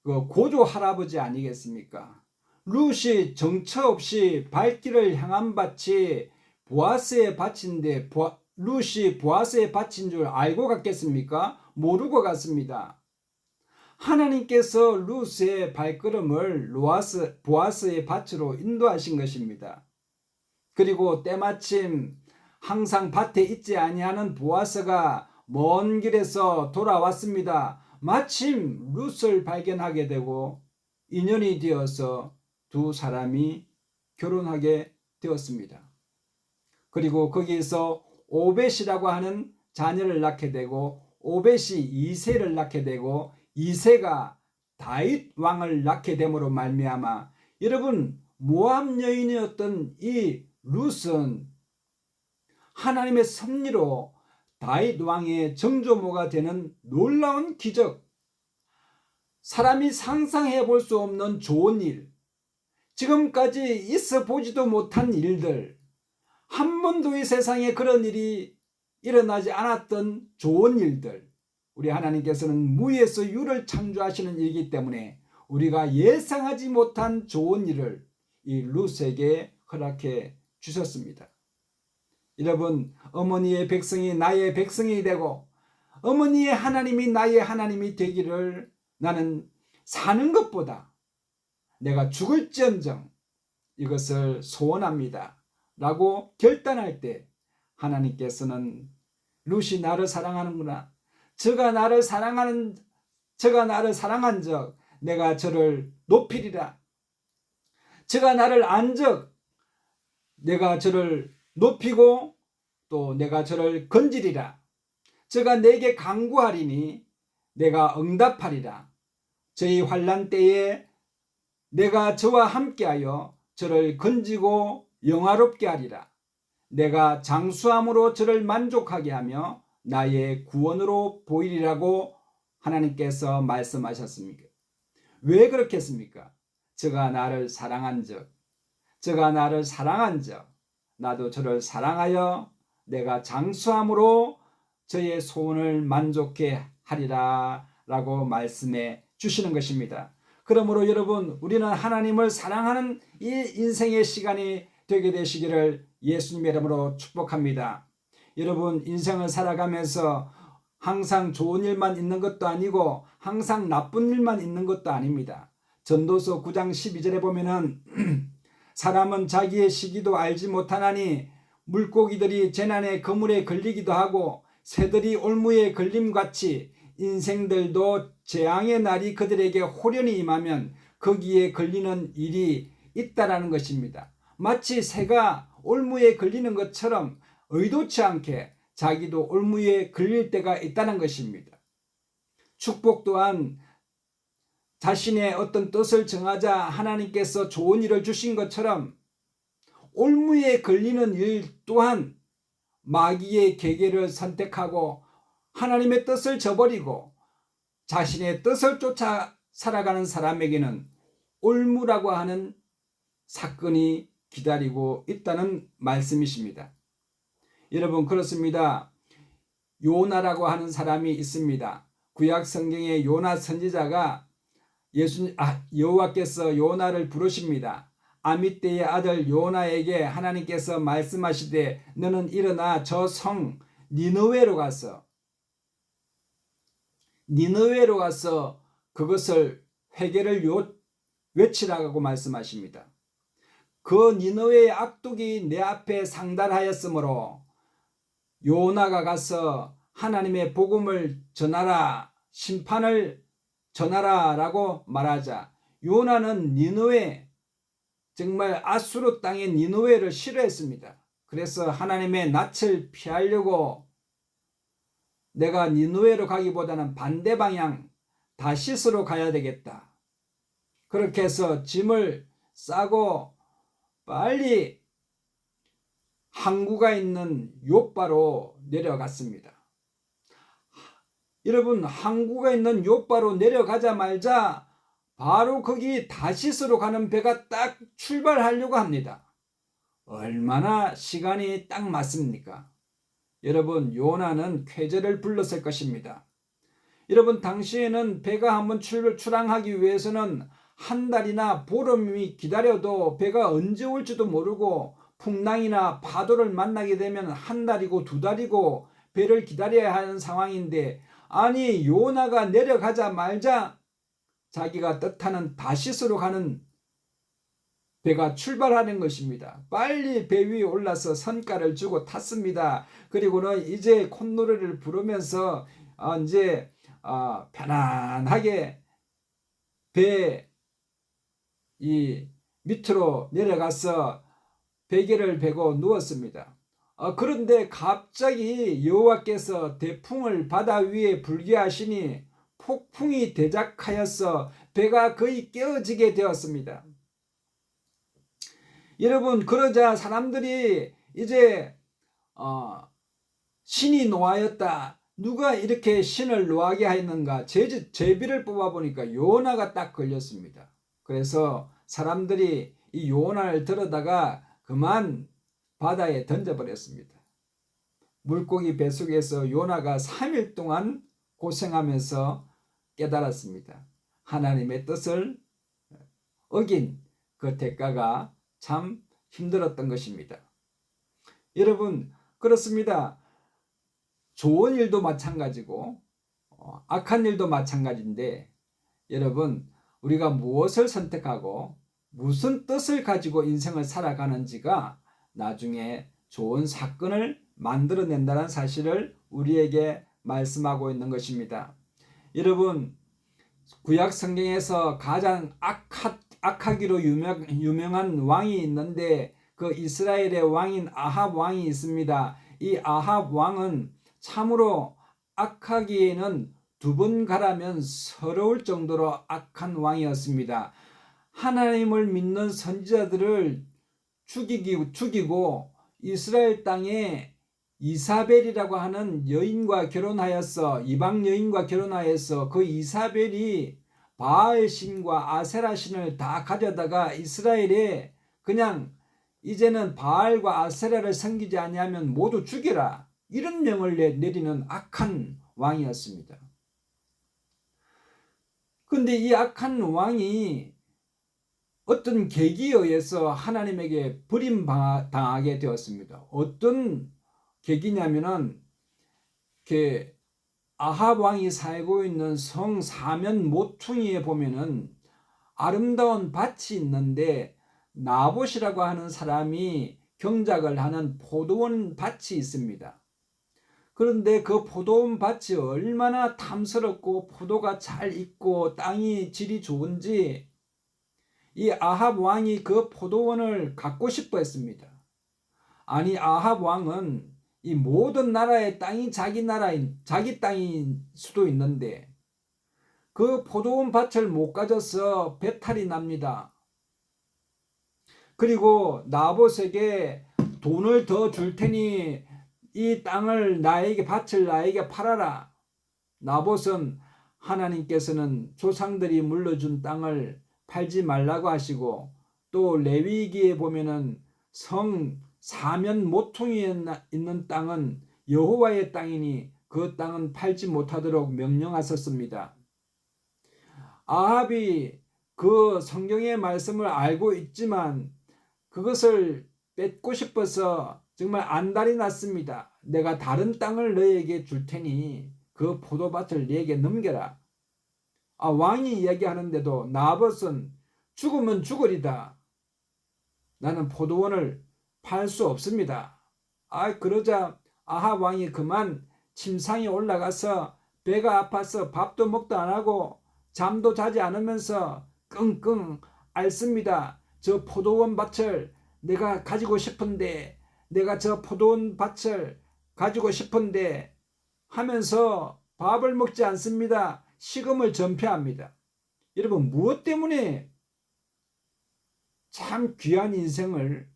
그 고조 할아버지 아니겠습니까? 룻이 정처 없이 발길을 향한 밭이 보아스의 밭인데 룻이 보아스의 밭인 줄 알고 갔겠습니까? 모르고 갔습니다. 하나님께서 룻의 발걸음을 보아스의 밭으로 인도하신 것입니다. 그리고 때마침 항상 밭에 있지 아니하는 보아스가 먼 길에서 돌아왔습니다. 마침 룻을 발견하게 되고 인연이 되어서 두 사람이 결혼하게 되었습니다. 그리고 거기에서 오벳이라고 하는 자녀를 낳게 되고 오벳이 이새를 낳게 되고 이새가 다윗 왕을 낳게 됨으로 말미암아 여러분, 모압 여인이었던 이 룻은 하나님의 섭리로 다윗 왕의 정조모가 되는 놀라운 기적, 사람이 상상해 볼 수 없는 좋은 일, 지금까지 있어 보지도 못한 일들, 한 번도 이 세상에 그런 일이 일어나지 않았던 좋은 일들, 우리 하나님께서는 무에서 유를 창조하시는 일이기 때문에 우리가 예상하지 못한 좋은 일을 이 룻에게 허락해 주셨습니다. 여러분, 어머니의 백성이 나의 백성이 되고 어머니의 하나님이 나의 하나님이 되기를 나는 사는 것보다 내가 죽을지언정 이것을 소원합니다 라고 결단할 때 하나님께서는 룻이 나를 사랑하는구나, 저가 나를 사랑한 적 내가 저를 높이리라, 저가 나를 안 적 내가 저를 높이고 또 내가 저를 건지리라, 저가 내게 간구하리니 내가 응답하리라, 저희 환난 때에 내가 저와 함께하여 저를 건지고 영화롭게 하리라, 내가 장수함으로 저를 만족하게 하며 나의 구원으로 보이리라고 하나님께서 말씀하셨습니까? 왜 그렇겠습니까? 저가 나를 사랑한 적 나도 저를 사랑하여 내가 장수함으로 저의 소원을 만족해 하리라 라고 말씀해 주시는 것입니다. 그러므로 여러분, 우리는 하나님을 사랑하는 이 인생의 시간이 되게 되시기를 예수님의 이름으로 축복합니다. 여러분, 인생을 살아가면서 항상 좋은 일만 있는 것도 아니고 항상 나쁜 일만 있는 것도 아닙니다. 전도서 9장 12절에 보면은 사람은 자기의 시기도 알지 못하나니 물고기들이 재난의 그물에 걸리기도 하고 새들이 올무에 걸림같이 인생들도 재앙의 날이 그들에게 호련히 임하면 거기에 걸리는 일이 있다라는 것입니다. 마치 새가 올무에 걸리는 것처럼 의도치 않게 자기도 올무에 걸릴 때가 있다는 것입니다. 축복 또한 자신의 어떤 뜻을 정하자 하나님께서 좋은 일을 주신 것처럼 올무에 걸리는 일 또한 마귀의 계계를 선택하고 하나님의 뜻을 저버리고 자신의 뜻을 쫓아 살아가는 사람에게는 올무라고 하는 사건이 기다리고 있다는 말씀이십니다. 여러분 그렇습니다. 요나라고 하는 사람이 있습니다. 구약 성경에 요나 선지자가 여호와께서 요나를 부르십니다. 아미떼의 아들 요나에게 하나님께서 말씀하시되 너는 일어나 저 성 니느웨로 가서 그것을 회개를 외치라고 말씀하십니다. 그 니느웨의 악독이 내 앞에 상달하였으므로 요나가 가서 하나님의 복음을 전하라, 심판을 전하라 라고 말하자 요나는 니느웨, 정말 아수르 땅의 니느웨를 싫어했습니다. 그래서 하나님의 낯을 피하려고 내가 니느웨로 가기보다는 반대 방향 다시스로 가야 되겠다. 그렇게 해서 짐을 싸고 빨리 항구가 있는 욥바로 내려갔습니다. 여러분 항구가 있는 욥바로 내려가자마자 바로 거기 다시스로 가는 배가 딱 출발하려고 합니다. 얼마나 시간이 딱 맞습니까? 여러분 요나는 쾌재를 불렀을 것입니다. 여러분 당시에는 배가 한번 출항하기 위해서는 한 달이나 보름이 기다려도 배가 언제 올지도 모르고 풍랑이나 파도를 만나게 되면 한 달이고 두 달이고 배를 기다려야 하는 상황인데 아니 요나가 내려가자마자 자기가 뜻하는 다시스로 가는 배가 출발하는 것입니다. 빨리 배 위에 올라서 선가를 주고 탔습니다. 그리고는 이제 콧노래를 부르면서 이제 편안하게 배 이 밑으로 내려가서 베개를 베고 누웠습니다. 그런데 갑자기 여호와께서 대풍을 바다 위에 불게 하시니 폭풍이 대작하여서 배가 거의 깨어지게 되었습니다. 여러분 그러자 사람들이 이제 신이 노하였다. 누가 이렇게 신을 노하게 하였는가 제비를 뽑아보니까 요나가 딱 걸렸습니다. 그래서 사람들이 이 요나를 들어다가 그만 바다에 던져버렸습니다. 물고기 뱃속에서 요나가 3일 동안 고생하면서 깨달았습니다. 하나님의 뜻을 어긴 그 대가가 참 힘들었던 것입니다. 여러분 그렇습니다. 좋은 일도 마찬가지고 악한 일도 마찬가지인데 여러분 우리가 무엇을 선택하고 무슨 뜻을 가지고 인생을 살아가는지가 나중에 좋은 사건을 만들어낸다는 사실을 우리에게 말씀하고 있는 것입니다. 여러분 구약 성경에서 가장 악하기로 유명한 왕이 있는데 그 이스라엘의 왕인 아합 왕이 있습니다. 이 아합 왕은 참으로 악하기에는 두 번 가라면 서러울 정도로 악한 왕이었습니다. 하나님을 믿는 선지자들을 죽이고 이스라엘 땅에 이사벨이라고 하는 여인과 결혼하여서 이방 여인과 결혼하여서 그 이사벨이 바알신과 아세라신을 다 가져다가 이스라엘에 그냥 이제는 바알과 아세라를 섬기지 아니하면 모두 죽여라 이런 명을 내리는 악한 왕이었습니다. 그런데 이 악한 왕이 어떤 계기에 의해서 하나님에게 버림당하게 되었습니다. 어떤 계기냐면은 아합 왕이 살고 있는 성 사면 모퉁이에 보면은 아름다운 밭이 있는데 나봇이라고 하는 사람이 경작을 하는 포도원 밭이 있습니다. 그런데 그 포도원 밭이 얼마나 탐스럽고 포도가 잘 익고 땅이 질이 좋은지 이 아합 왕이 그 포도원을 갖고 싶어 했습니다. 아니 아합 왕은 이 모든 나라의 땅이 자기 땅일 수도 있는데 그 포도원 밭을 못 가져서 배탈이 납니다. 그리고 나봇에게 돈을 더 줄 테니 이 땅을 밭을 나에게 팔아라. 나봇은 하나님께서는 조상들이 물려준 땅을 팔지 말라고 하시고 또 레위기에 보면은 성 사면 모퉁이에 있는 땅은 여호와의 땅이니 그 땅은 팔지 못하도록 명령하셨습니다. 아합이 그 성경의 말씀을 알고 있지만 그것을 뺏고 싶어서 정말 안달이 났습니다. 내가 다른 땅을 너에게 줄 테니 그 포도밭을 너에게 넘겨라. 왕이 이야기하는데도 나봇은 죽으면 죽으리다. 나는 포도원을 팔 수 없습니다. 그러자 아합 왕이 그만 침상에 올라가서 배가 아파서 밥도 먹도 안 하고 잠도 자지 않으면서 끙끙 앓습니다. 저 포도원 밭을 내가 가지고 싶은데, 내가 저 포도원 밭을 가지고 싶은데 하면서 밥을 먹지 않습니다. 식음을 전폐합니다. 여러분, 무엇 때문에 참 귀한 인생을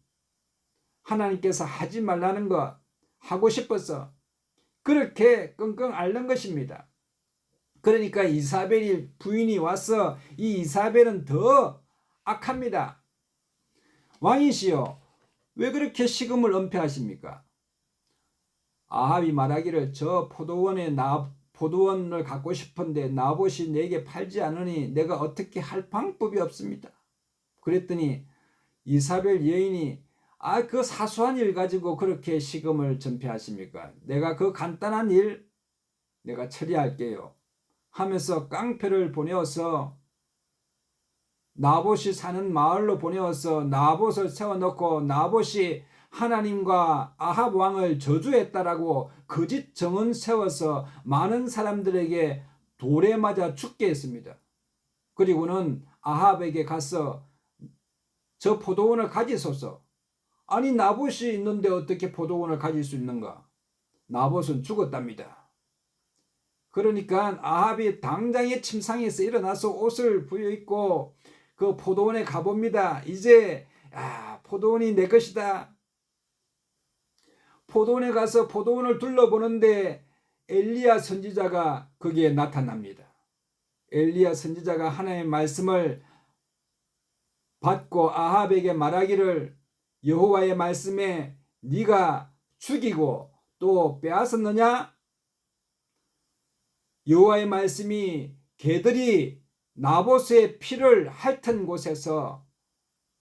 하나님께서 하지 말라는 것 하고 싶어서 그렇게 끙끙 앓는 것입니다. 그러니까 이사벨이 부인이 와서 이 이사벨은 더 악합니다. 왕이시여, 왜 그렇게 식음을 은폐하십니까? 아합이 말하기를 저 포도원을 갖고 싶은데 나봇이 내게 팔지 않으니 내가 어떻게 할 방법이 없습니다. 그랬더니 이사벨 여인이 그 사소한 일 가지고 그렇게 식음을 전폐하십니까? 내가 그 간단한 일 내가 처리할게요 하면서 깡패를 보내어서 나봇이 사는 마을로 보내어서 나봇을 세워놓고 나봇이 하나님과 아합 왕을 저주했다라고 거짓 정언 세워서 많은 사람들에게 돌에 맞아 죽게 했습니다. 그리고는 아합에게 가서 저 포도원을 가지소서. 아니, 나봇이 있는데 어떻게 포도원을 가질 수 있는가? 나봇은 죽었답니다. 그러니까 아합이 당장에 침상에서 일어나서 옷을 부여입고 그 포도원에 가봅니다. 이제 포도원이 내 것이다. 포도원에 가서 포도원을 둘러보는데 엘리야 선지자가 거기에 나타납니다. 엘리야 선지자가 하나님의 말씀을 받고 아합에게 말하기를 여호와의 말씀에 네가 죽이고 또 빼앗았느냐? 여호와의 말씀이 개들이 나봇의 피를 핥은 곳에서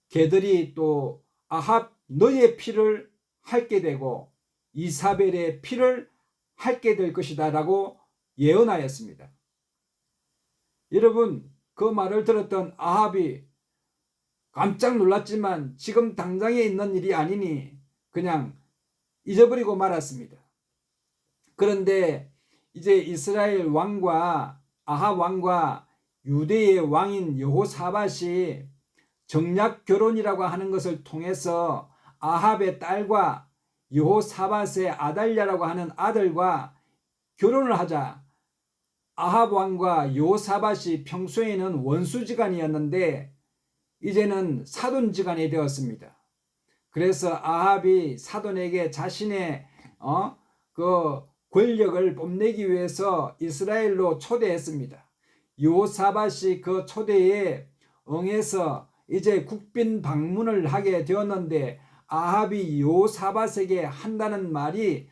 개들이 또 아합 너의 피를 핥게 되고 이사벨의 피를 핥게 될 것이다 라고 예언하였습니다. 여러분, 그 말을 들었던 아합이 깜짝 놀랐지만 지금 당장에 있는 일이 아니니 그냥 잊어버리고 말았습니다. 그런데 이제 이스라엘 왕과 아합 왕과 유대의 왕인 여호사밧이 정략 결혼이라고 하는 것을 통해서 아합의 딸과 여호사밧의 아달랴라고 하는 아들과 결혼을 하자 아합 왕과 여호사밧이 평소에는 원수지간이었는데 이제는 사돈지간이 되었습니다. 그래서 아합이 사돈에게 자신의 그 권력을 뽐내기 위해서 이스라엘로 초대했습니다. 여호사밧이 그 초대에 응해서 이제 국빈 방문을 하게 되었는데 아합이 여호사밧에게 한다는 말이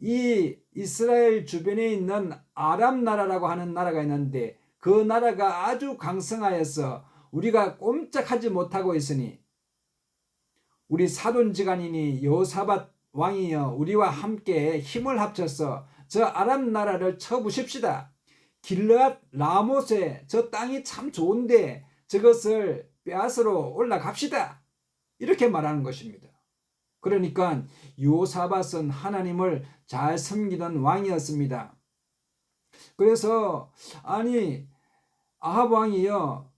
이 이스라엘 주변에 있는 아람 나라라고 하는 나라가 있는데 그 나라가 아주 강성하여서 우리가 꼼짝하지 못하고 있으니 우리 사돈지간이니 여호사밧 왕이여 우리와 함께 힘을 합쳐서 저 아람 나라를 쳐부십시다. 길르앗 라못에 저 땅이 참 좋은데 저것을 빼앗으러 올라갑시다. 이렇게 말하는 것입니다. 그러니까 여호사밧은 하나님을 잘 섬기던 왕이었습니다. 그래서 아합 왕이여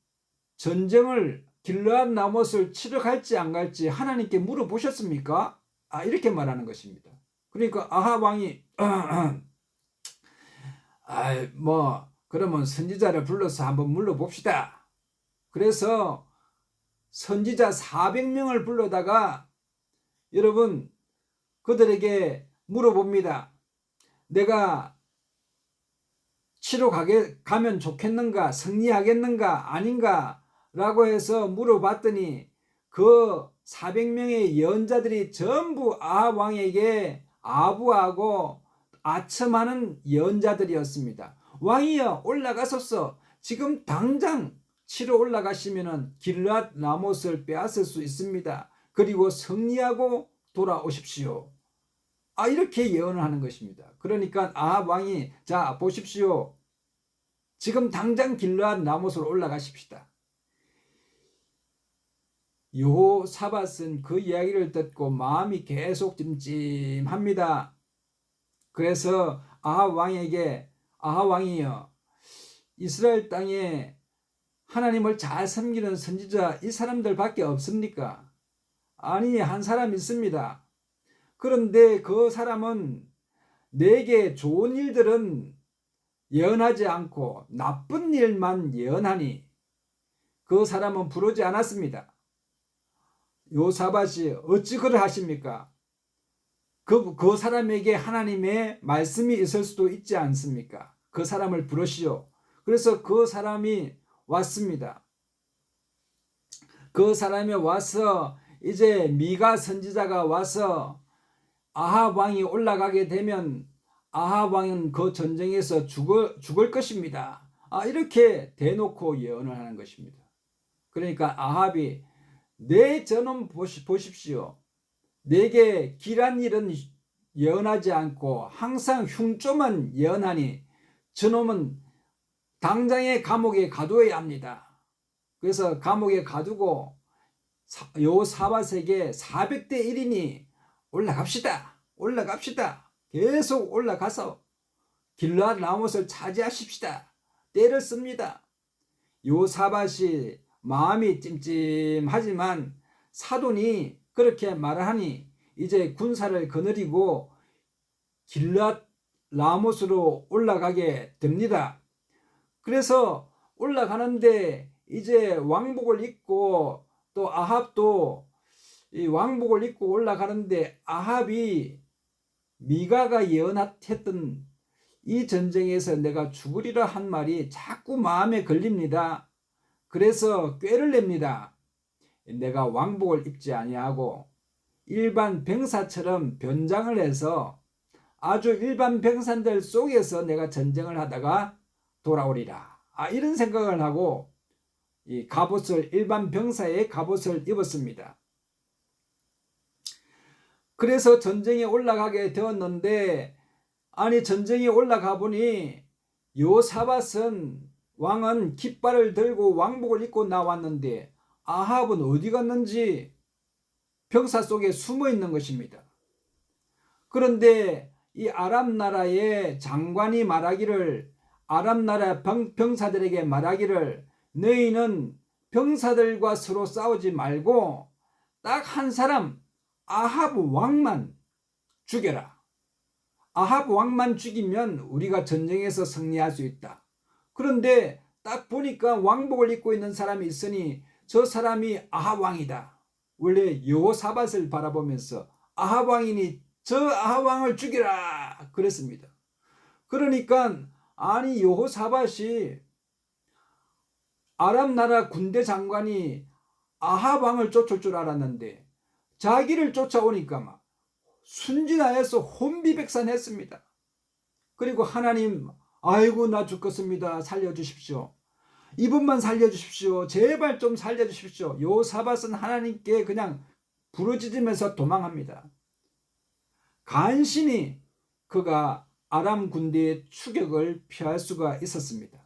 전쟁을 길르앗 라못을 치러 갈지 안 갈지 하나님께 물어보셨습니까? 이렇게 말하는 것입니다. 그러니까 아합 왕이 그러면 선지자를 불러서 한번 물어봅시다. 그래서 선지자 400명을 불러다가 여러분 그들에게 물어봅니다. 내가 치러 가면 좋겠는가? 승리하겠는가? 아닌가? 라고 해서 물어봤더니 그 400명의 예언자들이 전부 아합 왕에게 아부하고 아첨하는 예언자들이었습니다. 왕이여 올라가소서. 지금 당장 치러 올라가시면은 길앗 라못을 빼앗을 수 있습니다. 그리고 승리하고 돌아오십시오. 이렇게 예언을 하는 것입니다. 그러니까 아합 왕이 자 보십시오. 지금 당장 길앗 라못으로 올라가십시다. 여호사밧은 그 이야기를 듣고 마음이 계속 찜찜합니다. 그래서 아합 왕에게 아합 왕이여 이스라엘 땅에 하나님을 잘 섬기는 선지자 이 사람들밖에 없습니까? 아니 한 사람 있습니다. 그런데 그 사람은 내게 좋은 일들은 예언하지 않고 나쁜 일만 예언하니 그 사람은 부르지 않았습니다. 여호사밧이 어찌 그러하십니까? 그 사람에게 하나님의 말씀이 있을 수도 있지 않습니까? 그 사람을 부르시오. 그래서 그 사람이 왔습니다. 그 사람이 와서 이제 미가 선지자가 와서 아합 왕이 올라가게 되면 아합 왕은 그 전쟁에서 죽을 것입니다. 이렇게 대놓고 예언을 하는 것입니다. 그러니까 아합이 내 저놈 보십시오. 내게 길한 일은 예언하지 않고 항상 흉조만 예언하니 저놈은 당장에 감옥에 가두어야 합니다. 그래서 감옥에 가두고 여호사밧에게 400대 1인이 올라갑시다. 계속 올라가서 길앗 라못을 차지하십시다. 때를 씁니다. 여호사밧이 마음이 찜찜하지만 사돈이 그렇게 말하니 이제 군사를 거느리고 길앗 라못으로 올라가게 됩니다. 그래서 올라가는데 이제 왕복을 입고 또 아합도 이 왕복을 입고 올라가는데 아합이 미가가 예언했던 이 전쟁에서 내가 죽으리라 한 말이 자꾸 마음에 걸립니다. 그래서 꾀를 냅니다. 내가 왕복을 입지 아니하고 일반 병사처럼 변장을 해서 아주 일반 병사들 속에서 내가 전쟁을 하다가 돌아오리라. 이런 생각을 하고 이 갑옷을 일반 병사의 갑옷을 입었습니다. 그래서 전쟁에 올라가게 되었는데 전쟁에 올라가 보니 여호사밧은 왕은 깃발을 들고 왕복을 입고 나왔는데 아합은 어디 갔는지 병사 속에 숨어 있는 것입니다. 그런데 이 아람 나라의 장관이 말하기를 아람 나라 병사들에게 말하기를 너희는 병사들과 서로 싸우지 말고 딱 한 사람 아합 왕만 죽여라. 아합 왕만 죽이면 우리가 전쟁에서 승리할 수 있다. 그런데 딱 보니까 왕복을 입고 있는 사람이 있으니 저 사람이 아합 왕이다. 원래 여호사밧을 바라보면서 아합 왕이니 저 아합 왕을 죽이라 그랬습니다. 그러니까 여호사밧이 아람 나라 군대 장관이 아합 왕을 쫓을 줄 알았는데 자기를 쫓아오니까 막 순진하여서 혼비백산했습니다. 그리고 하나님 아이고 나 죽겠습니다. 살려주십시오. 이분만 살려주십시오. 제발 좀 살려주십시오. 여호사밧은 하나님께 그냥 부르짖으면서 도망합니다. 간신히 그가 아람 군대의 추격을 피할 수가 있었습니다.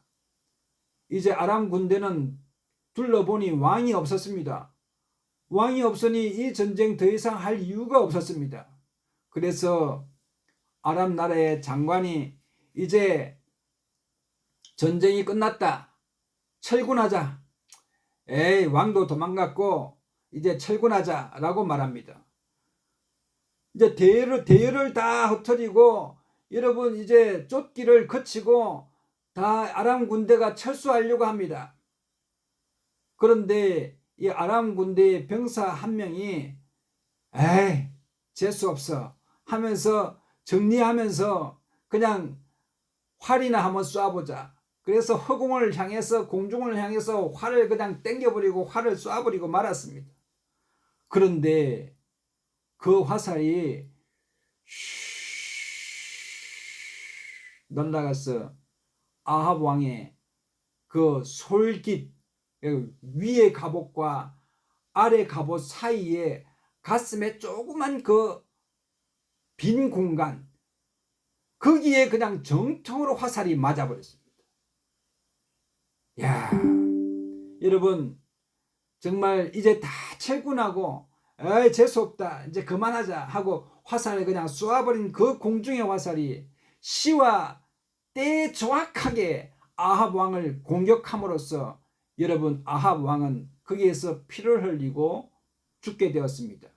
이제 아람 군대는 둘러보니 왕이 없었습니다. 왕이 없으니 이 전쟁 더 이상 할 이유가 없었습니다. 그래서 아람 나라의 장관이 이제 전쟁이 끝났다. 철군하자. 왕도 도망갔고 이제 철군하자 라고 말합니다. 이제 대열을 다 흩어지고 여러분 이제 쫓기를 거치고 다 아람 군대가 철수하려고 합니다. 그런데 이 아람 군대의 병사 한 명이 재수 없어 하면서 정리하면서 그냥 활이나 한번 쏴보자. 그래서 허공을 향해서 공중을 향해서 활을 그냥 땡겨버리고 활을 쏴버리고 말았습니다. 그런데 그 화살이 날아가서 아합 왕의 그 솔깃, 위의 갑옷과 아래 갑옷 사이에 가슴에 조그만 그 빈 공간, 거기에 그냥 정통으로 화살이 맞아버렸습니다. 야, 여러분 정말 이제 다 철군하고 재수없다 이제 그만하자 하고 화살을 그냥 쏘아버린 그 공중의 화살이 시와 때에 정확하게 아합 왕을 공격함으로써 여러분 아합 왕은 거기에서 피를 흘리고 죽게 되었습니다.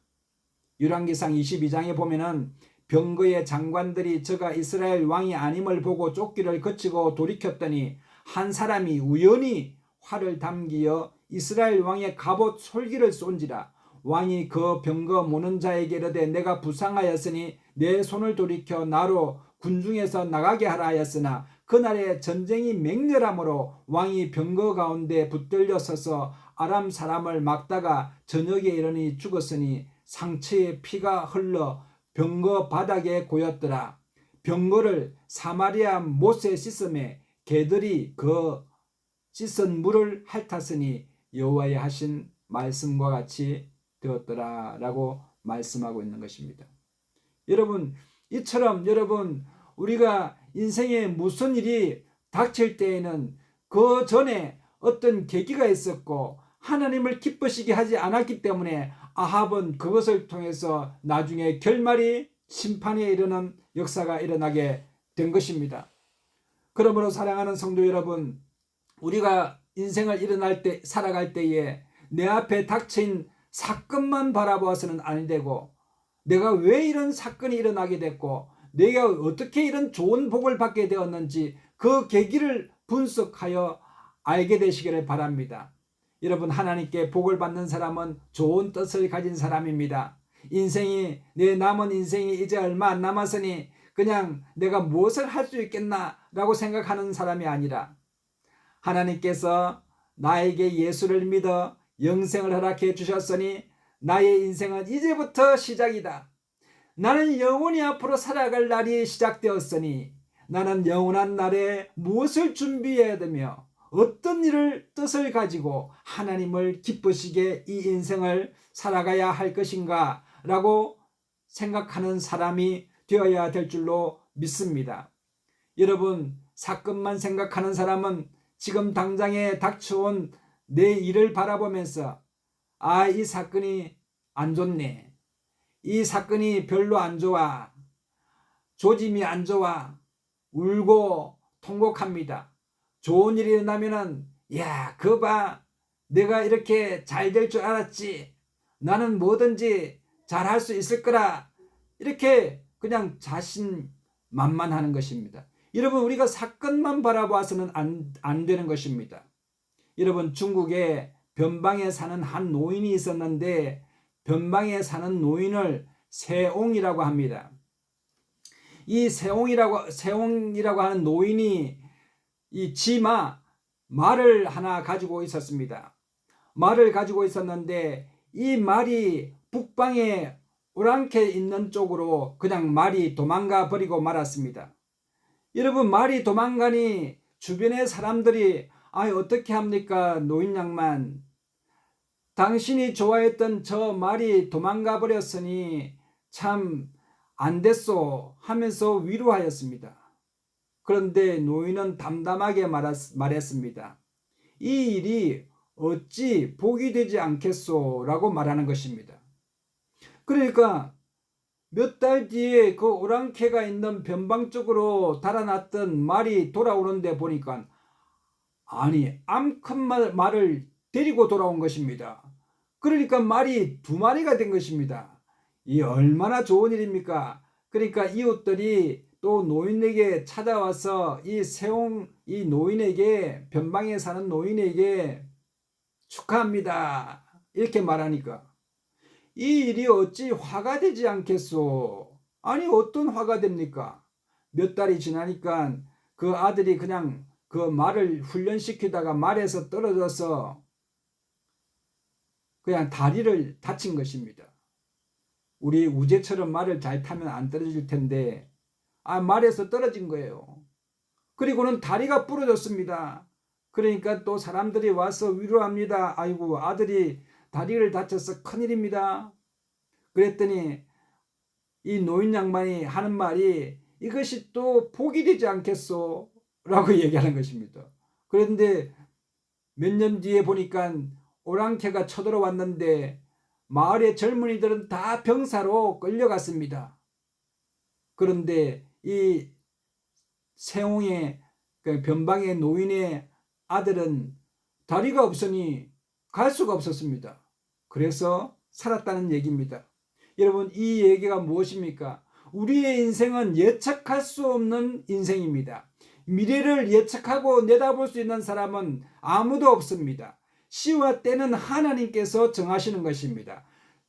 열왕기상 22장에 보면은 병거의 장관들이 저가 이스라엘 왕이 아님을 보고 쫓기를 거치고 돌이켰더니 한 사람이 우연히 활을 담기어 이스라엘 왕의 갑옷 솔기를 쏜지라. 왕이 그 병거 모는 자에게 이르되 내가 부상하였으니 내 손을 돌이켜 나로 군중에서 나가게 하라 하였으나 그날에 전쟁이 맹렬하므로 왕이 병거 가운데 붙들려 서서 아람 사람을 막다가 저녁에 이르니 죽었으니 상처에 피가 흘러 병거 바닥에 고였더라. 병거를 사마리아 못에 씻음에 개들이 그 씻은 물을 핥았으니 여호와의 하신 말씀과 같이 되었더라 라고 말씀하고 있는 것입니다. 여러분 이처럼 여러분 우리가 인생에 무슨 일이 닥칠 때에는 그 전에 어떤 계기가 있었고 하나님을 기쁘시게 하지 않았기 때문에 아합은 그것을 통해서 나중에 결말이 심판에 이르는 역사가 일어나게 된 것입니다. 그러므로 사랑하는 성도 여러분, 우리가 인생을 살아갈 때에 내 앞에 닥친 사건만 바라보아서는 안 되고 내가 왜 이런 사건이 일어나게 됐고 내가 어떻게 이런 좋은 복을 받게 되었는지 그 계기를 분석하여 알게 되시기를 바랍니다. 여러분 하나님께 복을 받는 사람은 좋은 뜻을 가진 사람입니다. 내 남은 인생이 이제 얼마 안 남았으니 그냥 내가 무엇을 할 수 있겠나 라고 생각하는 사람이 아니라 하나님께서 나에게 예수를 믿어 영생을 허락해 주셨으니 나의 인생은 이제부터 시작이다. 나는 영원히 앞으로 살아갈 날이 시작되었으니 나는 영원한 날에 무엇을 준비해야 되며 어떤 뜻을 가지고 하나님을 기쁘시게 이 인생을 살아가야 할 것인가 라고 생각하는 사람이 되어야 될 줄로 믿습니다. 여러분 사건만 생각하는 사람은 지금 당장에 닥쳐온 내 일을 바라보면서 이 사건이 안 좋네. 이 사건이 별로 안 좋아. 조짐이 안 좋아. 울고 통곡합니다. 좋은 일이 일어나면은 그거 봐. 내가 이렇게 잘 될 줄 알았지. 나는 뭐든지 잘할 수 있을 거라. 이렇게 그냥 자신만만하는 것입니다. 여러분 우리가 사건만 바라봐서는 안 되는 것입니다. 여러분 중국에 변방에 사는 한 노인이 있었는데 변방에 사는 노인을 세옹이라고 합니다. 이 세옹이라고 하는 노인이 이 말을 하나 가지고 있었습니다. 말을 가지고 있었는데 이 말이 북방에 오랑캐 있는 쪽으로 그냥 말이 도망가 버리고 말았습니다. 여러분 말이 도망가니 주변의 사람들이 어떻게 합니까 노인 양반, 당신이 좋아했던 저 말이 도망가 버렸으니 참 안 됐소 하면서 위로하였습니다. 그런데 노인은 담담하게 말했습니다. 이 일이 어찌 복이 되지 않겠소 라고 말하는 것입니다. 그러니까 몇 달 뒤에 그 오랑캐가 있는 변방 쪽으로 달아났던 말이 돌아오는데 보니까 암컷 말을 데리고 돌아온 것입니다. 그러니까 말이 2마리가 된 것입니다. 이 얼마나 좋은 일입니까? 그러니까 이웃들이 또 노인에게 찾아와서 이 노인에게 변방에 사는 노인에게 축하합니다 이렇게 말하니까 이 일이 어찌 화가 되지 않겠소? 어떤 화가 됩니까? 몇 달이 지나니까 그 아들이 그냥 그 말을 훈련시키다가 말에서 떨어져서 그냥 다리를 다친 것입니다. 우리 우재처럼 말을 잘 타면 안 떨어질 텐데 말에서 떨어진 거예요. 그리고는 다리가 부러졌습니다. 그러니까 또 사람들이 와서 위로합니다. 아이고, 아들이 다리를 다쳐서 큰일입니다. 그랬더니 이 노인 양반이 하는 말이 이것이 또 복이 되지 않겠소? 라고 얘기하는 것입니다. 그런데 몇 년 뒤에 보니까 오랑캐가 쳐들어왔는데 마을의 젊은이들은 다 병사로 끌려갔습니다. 그런데 이 세홍의 변방의 노인의 아들은 다리가 없으니 갈 수가 없었습니다. 그래서 살았다는 얘기입니다. 여러분, 이 얘기가 무엇입니까? 우리의 인생은 예측할 수 없는 인생입니다. 미래를 예측하고 내다볼 수 있는 사람은 아무도 없습니다. 시와 때는 하나님께서 정하시는 것입니다.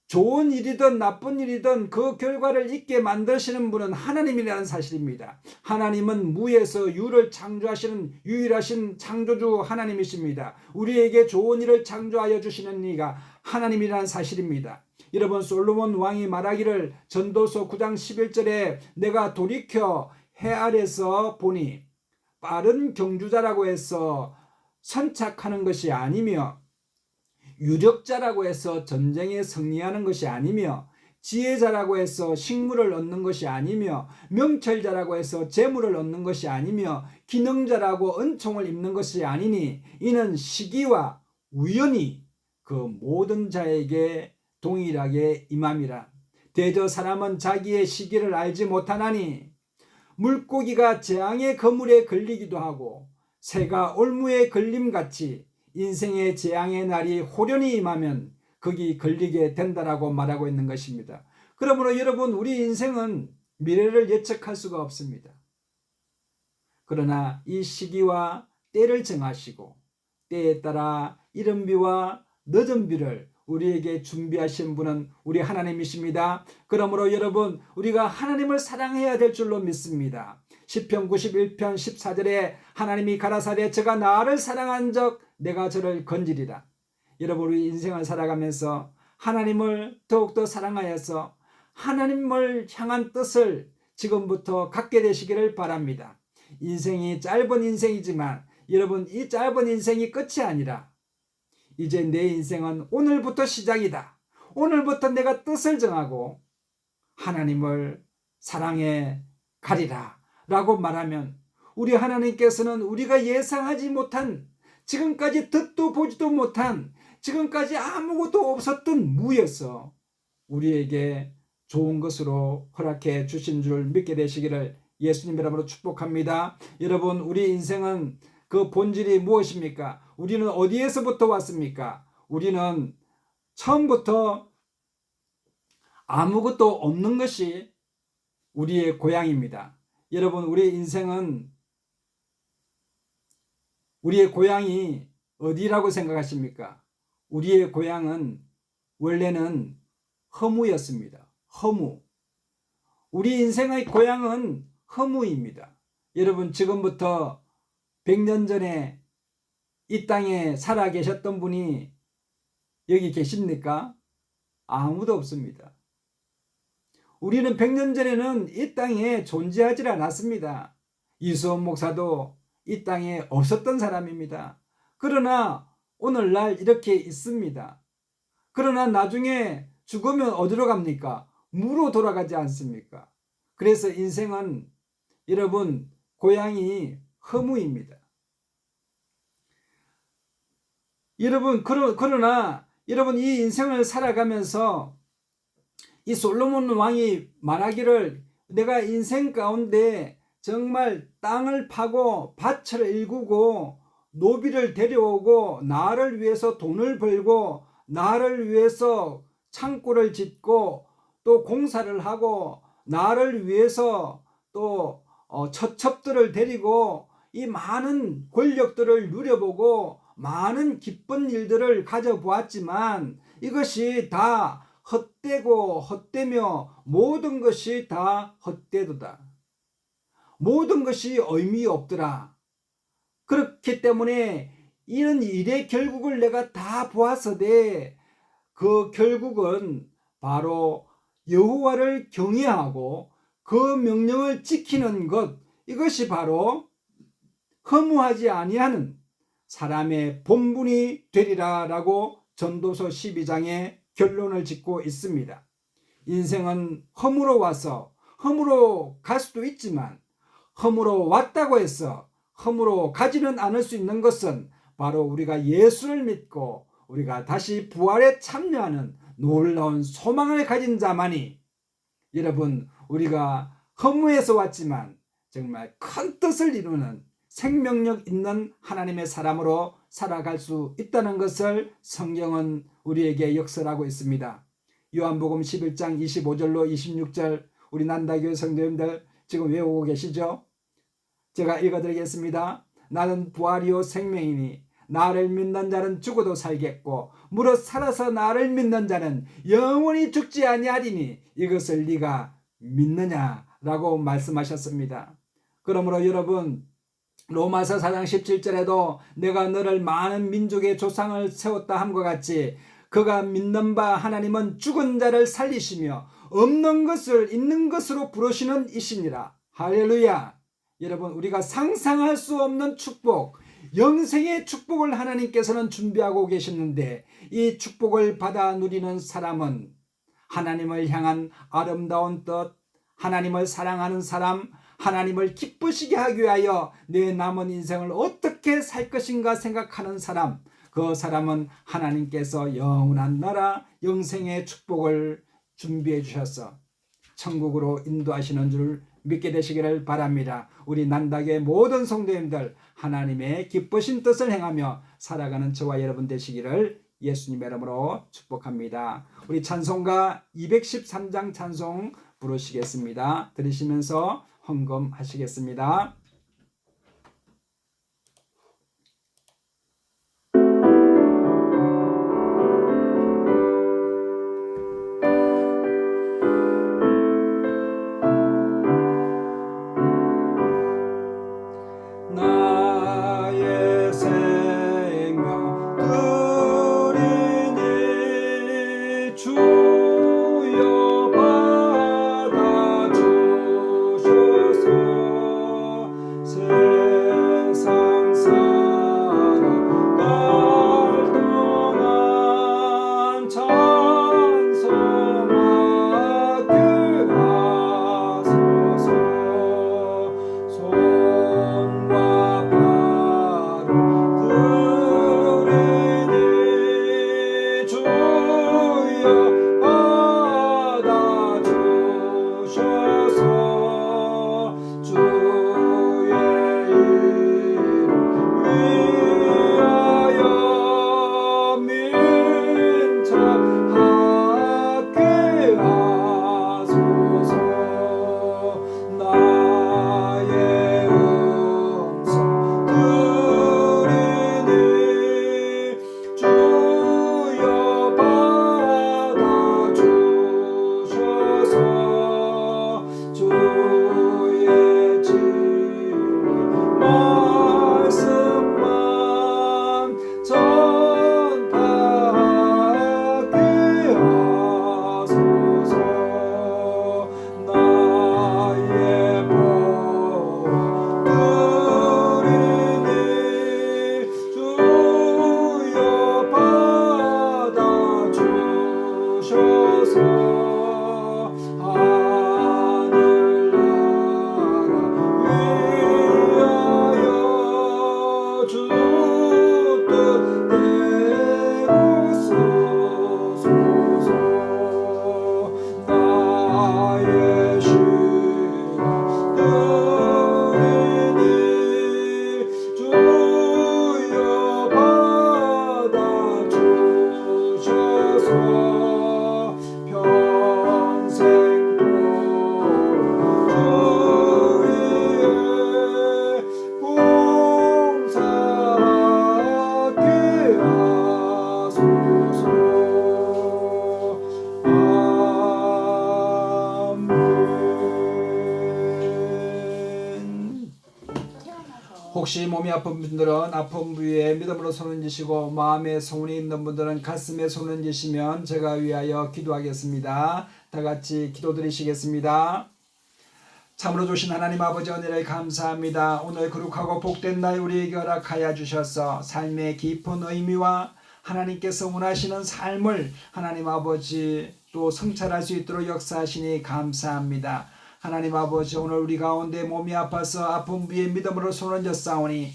좋은 일이든 나쁜 일이든 그 결과를 있게 만드시는 분은 하나님이라는 사실입니다. 하나님은 무에서 유를 창조하시는 유일하신 창조주 하나님이십니다. 우리에게 좋은 일을 창조하여 주시는 이가 하나님이라는 사실입니다. 여러분, 솔로몬 왕이 말하기를 전도서 9장 11절에 내가 돌이켜 해 아래서 보니 빠른 경주자라고 해서 선착하는 것이 아니며 유력자라고 해서 전쟁에 승리하는 것이 아니며 지혜자라고 해서 식물을 얻는 것이 아니며 명철자라고 해서 재물을 얻는 것이 아니며 기능자라고 은총을 입는 것이 아니니 이는 시기와 우연히 그 모든 자에게 동일하게 임함이라. 대저 사람은 자기의 시기를 알지 못하나니 물고기가 재앙의 그물에 걸리기도 하고 새가 올무에 걸림같이 인생의 재앙의 날이 호련히 임하면 거기 걸리게 된다라고 말하고 있는 것입니다. 그러므로 여러분, 우리 인생은 미래를 예측할 수가 없습니다. 그러나 이 시기와 때를 정하시고 때에 따라 이른 비와 늦은 비를 우리에게 준비하신 분은 우리 하나님이십니다. 그러므로 여러분, 우리가 하나님을 사랑해야 될 줄로 믿습니다. 시편 91편 14절에 하나님이 가라사대 저가 나를 사랑한 적 내가 저를 건지리라. 여러분, 우리 인생을 살아가면서 하나님을 더욱더 사랑하여서 하나님을 향한 뜻을 지금부터 갖게 되시기를 바랍니다. 인생이 짧은 인생이지만 여러분, 이 짧은 인생이 끝이 아니라 이제 내 인생은 오늘부터 시작이다. 오늘부터 내가 뜻을 정하고 하나님을 사랑해 가리라 라고 말하면 우리 하나님께서는 우리가 예상하지 못한, 지금까지 듣도 보지도 못한, 지금까지 아무것도 없었던 무에서 우리에게 좋은 것으로 허락해 주신 줄 믿게 되시기를 예수님 이름으로 축복합니다. 여러분, 우리 인생은 그 본질이 무엇입니까? 우리는 어디에서부터 왔습니까? 우리는 처음부터 아무것도 없는 것이 우리의 고향입니다. 여러분, 우리 인생은, 우리의 고향이 어디라고 생각하십니까? 우리의 고향은 원래는 허무였습니다. 허무. 우리 인생의 고향은 허무입니다. 여러분, 지금부터 100년 전에 이 땅에 살아 계셨던 분이 여기 계십니까? 아무도 없습니다. 우리는 100년 전에는 이 땅에 존재하지 않았습니다. 이수원 목사도 이 땅에 없었던 사람입니다. 그러나 오늘날 이렇게 있습니다. 그러나 나중에 죽으면 어디로 갑니까? 무로 돌아가지 않습니까? 그래서 인생은 여러분, 고향이 허무입니다. 여러분, 그러나 여러분, 이 인생을 살아가면서 이 솔로몬 왕이 말하기를 내가 인생 가운데 정말 땅을 파고 밭을 일구고 노비를 데려오고 나를 위해서 돈을 벌고 나를 위해서 창고를 짓고 또 공사를 하고 나를 위해서 또 처첩들을 데리고 이 많은 권력들을 누려보고 많은 기쁜 일들을 가져보았지만 이것이 다 헛되고 헛되며 모든 것이 다 헛되도다. 모든 것이 의미 없더라. 그렇기 때문에 이런 일의 결국을 내가 다 보았으되 그 결국은 바로 여호와를 경외하고 그 명령을 지키는 것, 이것이 바로 허무하지 아니하는 사람의 본분이 되리라 라고 전도서 12장에 결론을 짓고 있습니다. 인생은 허물어 와서 허물어 갈 수도 있지만, 허물어 왔다고 해서 허물어 가지는 않을 수 있는 것은 바로 우리가 예수를 믿고 우리가 다시 부활에 참여하는 놀라운 소망을 가진 자만이, 여러분, 우리가 허무에서 왔지만 정말 큰 뜻을 이루는 생명력 있는 하나님의 사람으로 살아갈 수 있다는 것을 성경은 우리에게 역설하고 있습니다. 요한복음 11장 25절로 26절, 우리 난다교회 성도님들 지금 외우고 계시죠? 제가 읽어드리겠습니다. 나는 부활이요 생명이니 나를 믿는 자는 죽어도 살겠고 무릇 살아서 나를 믿는 자는 영원히 죽지 아니하리니 이것을 네가 믿느냐라고 말씀하셨습니다. 그러므로 여러분, 로마서 4장 17절에도 내가 너를 많은 민족의 조상을 세웠다 함과 같이 그가 믿는 바 하나님은 죽은 자를 살리시며 없는 것을 있는 것으로 부르시는 이시니라. 할렐루야. 여러분, 우리가 상상할 수 없는 축복, 영생의 축복을 하나님께서는 준비하고 계셨는데, 이 축복을 받아 누리는 사람은 하나님을 향한 아름다운 뜻, 하나님을 사랑하는 사람, 하나님을 기쁘시게 하기 위하여 내 남은 인생을 어떻게 살 것인가 생각하는 사람, 그 사람은 하나님께서 영원한 나라 영생의 축복을 준비해 주셔서 천국으로 인도하시는 줄 믿게 되시기를 바랍니다. 우리 난다교의 모든 성도님들, 하나님의 기쁘신 뜻을 행하며 살아가는 저와 여러분 되시기를 예수님의 이름으로 축복합니다. 우리 찬송가 213장 찬송 부르시겠습니다. 들으시면서 헌금하시겠습니다. 나의 생명 드리니 주여 받아 주소서. 혹시 몸이 아픈 분들은 아픈 부위에 믿음으로 손을 쥐시고 마음에 소원이 있는 분들은 가슴에 손을 쥐시면 제가 위하여 기도하겠습니다. 다 같이 기도드리시겠습니다. 참으로 주신 하나님 아버지 은혜를 감사합니다. 오늘 거룩하고 복된 날 우리에게 허락하여 주셔서 삶의 깊은 의미와 하나님께서 원하시는 삶을 하나님 아버지 또 성찰할 수 있도록 역사하시니 감사합니다. 하나님 아버지 오늘 우리 가운데 몸이 아파서 아픈 부위에 믿음으로 손을 쥐사오니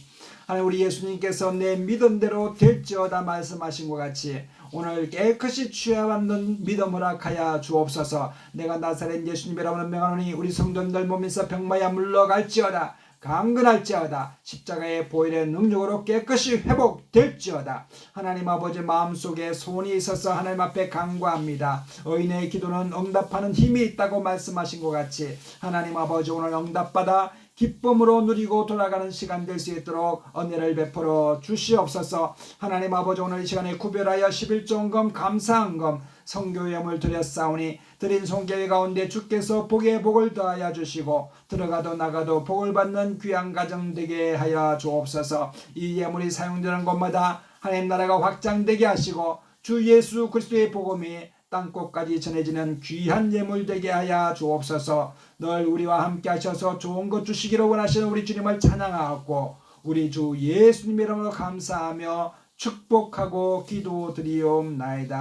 하나님 우리 예수님께서 내 믿음대로 될지어다 말씀하신 것 같이 오늘 깨끗이 취하받는 믿음 허락하여 주옵소서. 내가 나사렛 예수님이라고 명하노니 우리 성도들 몸에서 병마야 물러갈지어다 강건할지어다 십자가의 보혈의 능력으로 깨끗이 회복될지어다. 하나님 아버지 마음속에 소원이 있어서 하나님 앞에 간구합니다. 의인의 기도는 응답하는 힘이 있다고 말씀하신 것 같이 하나님 아버지 오늘 응답받아 기쁨으로 누리고 돌아가는 시간 될 수 있도록 은혜를 베풀어 주시옵소서. 하나님 아버지 오늘 이 시간에 구별하여 11조헌금 감사헌금 성교예물 드렸사오니 드린 손길 가운데 주께서 복에 복을 더하여 주시고 들어가도 나가도 복을 받는 귀한 가정 되게 하여 주옵소서. 이 예물이 사용되는 곳마다 하나님 나라가 확장되게 하시고 주 예수 그리스도의 복음이 땅끝까지 전해지는 귀한 예물 되게 하여 주옵소서. 늘 우리와 함께 하셔서 좋은 것 주시기를 원하시는 우리 주님을 찬양하고 우리 주 예수님 이름으로 감사하며 축복하고 기도드리옵나이다.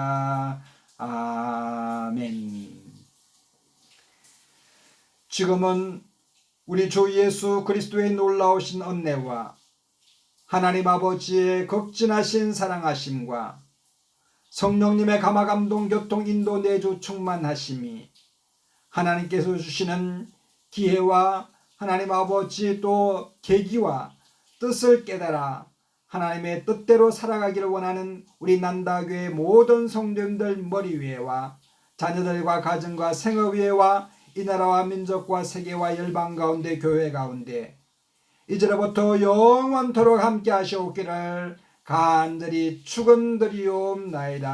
아멘. 지금은 우리 주 예수 그리스도의 놀라우신 은혜와 하나님 아버지의 극진하신 사랑하심과 성령님의 감화감동 교통 인도 내주 충만하심이 하나님께서 주시는 기회와 하나님 아버지 또 계기와 뜻을 깨달아 하나님의 뜻대로 살아가기를 원하는 우리 난다교회 모든 성도님들 머리 위에와 자녀들과 가정과 생업 위에와 이 나라와 민족과 세계와 열방 가운데 교회 가운데 이제로부터 영원토록 함께 하시옵기를 간절히 축원드리옵나이다.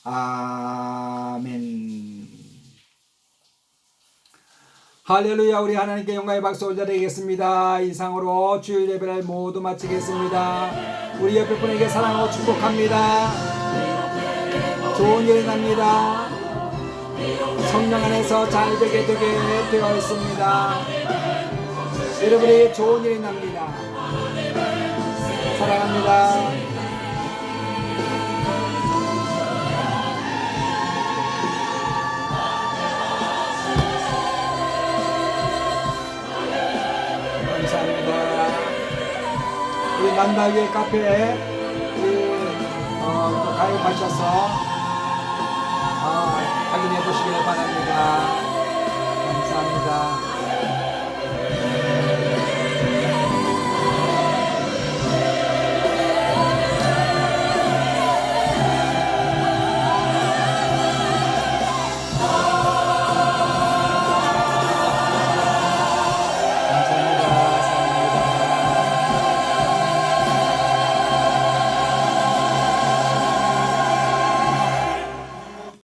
아멘. 할렐루야. 우리 하나님께 영광의 박수 올려드리겠습니다. 이상으로 주일 예배를 모두 마치겠습니다. 우리 옆에 분에게 사랑하고 축복합니다. 좋은 일이 납니다. 성령 안에서 잘 되게 되어 있습니다. 여러분에게 좋은 일이 납니다. 사랑합니다. 감사합니다. 우리 난다교회 카페에 또 가입하셔서 확인해 보시길 바랍니다. 감사합니다.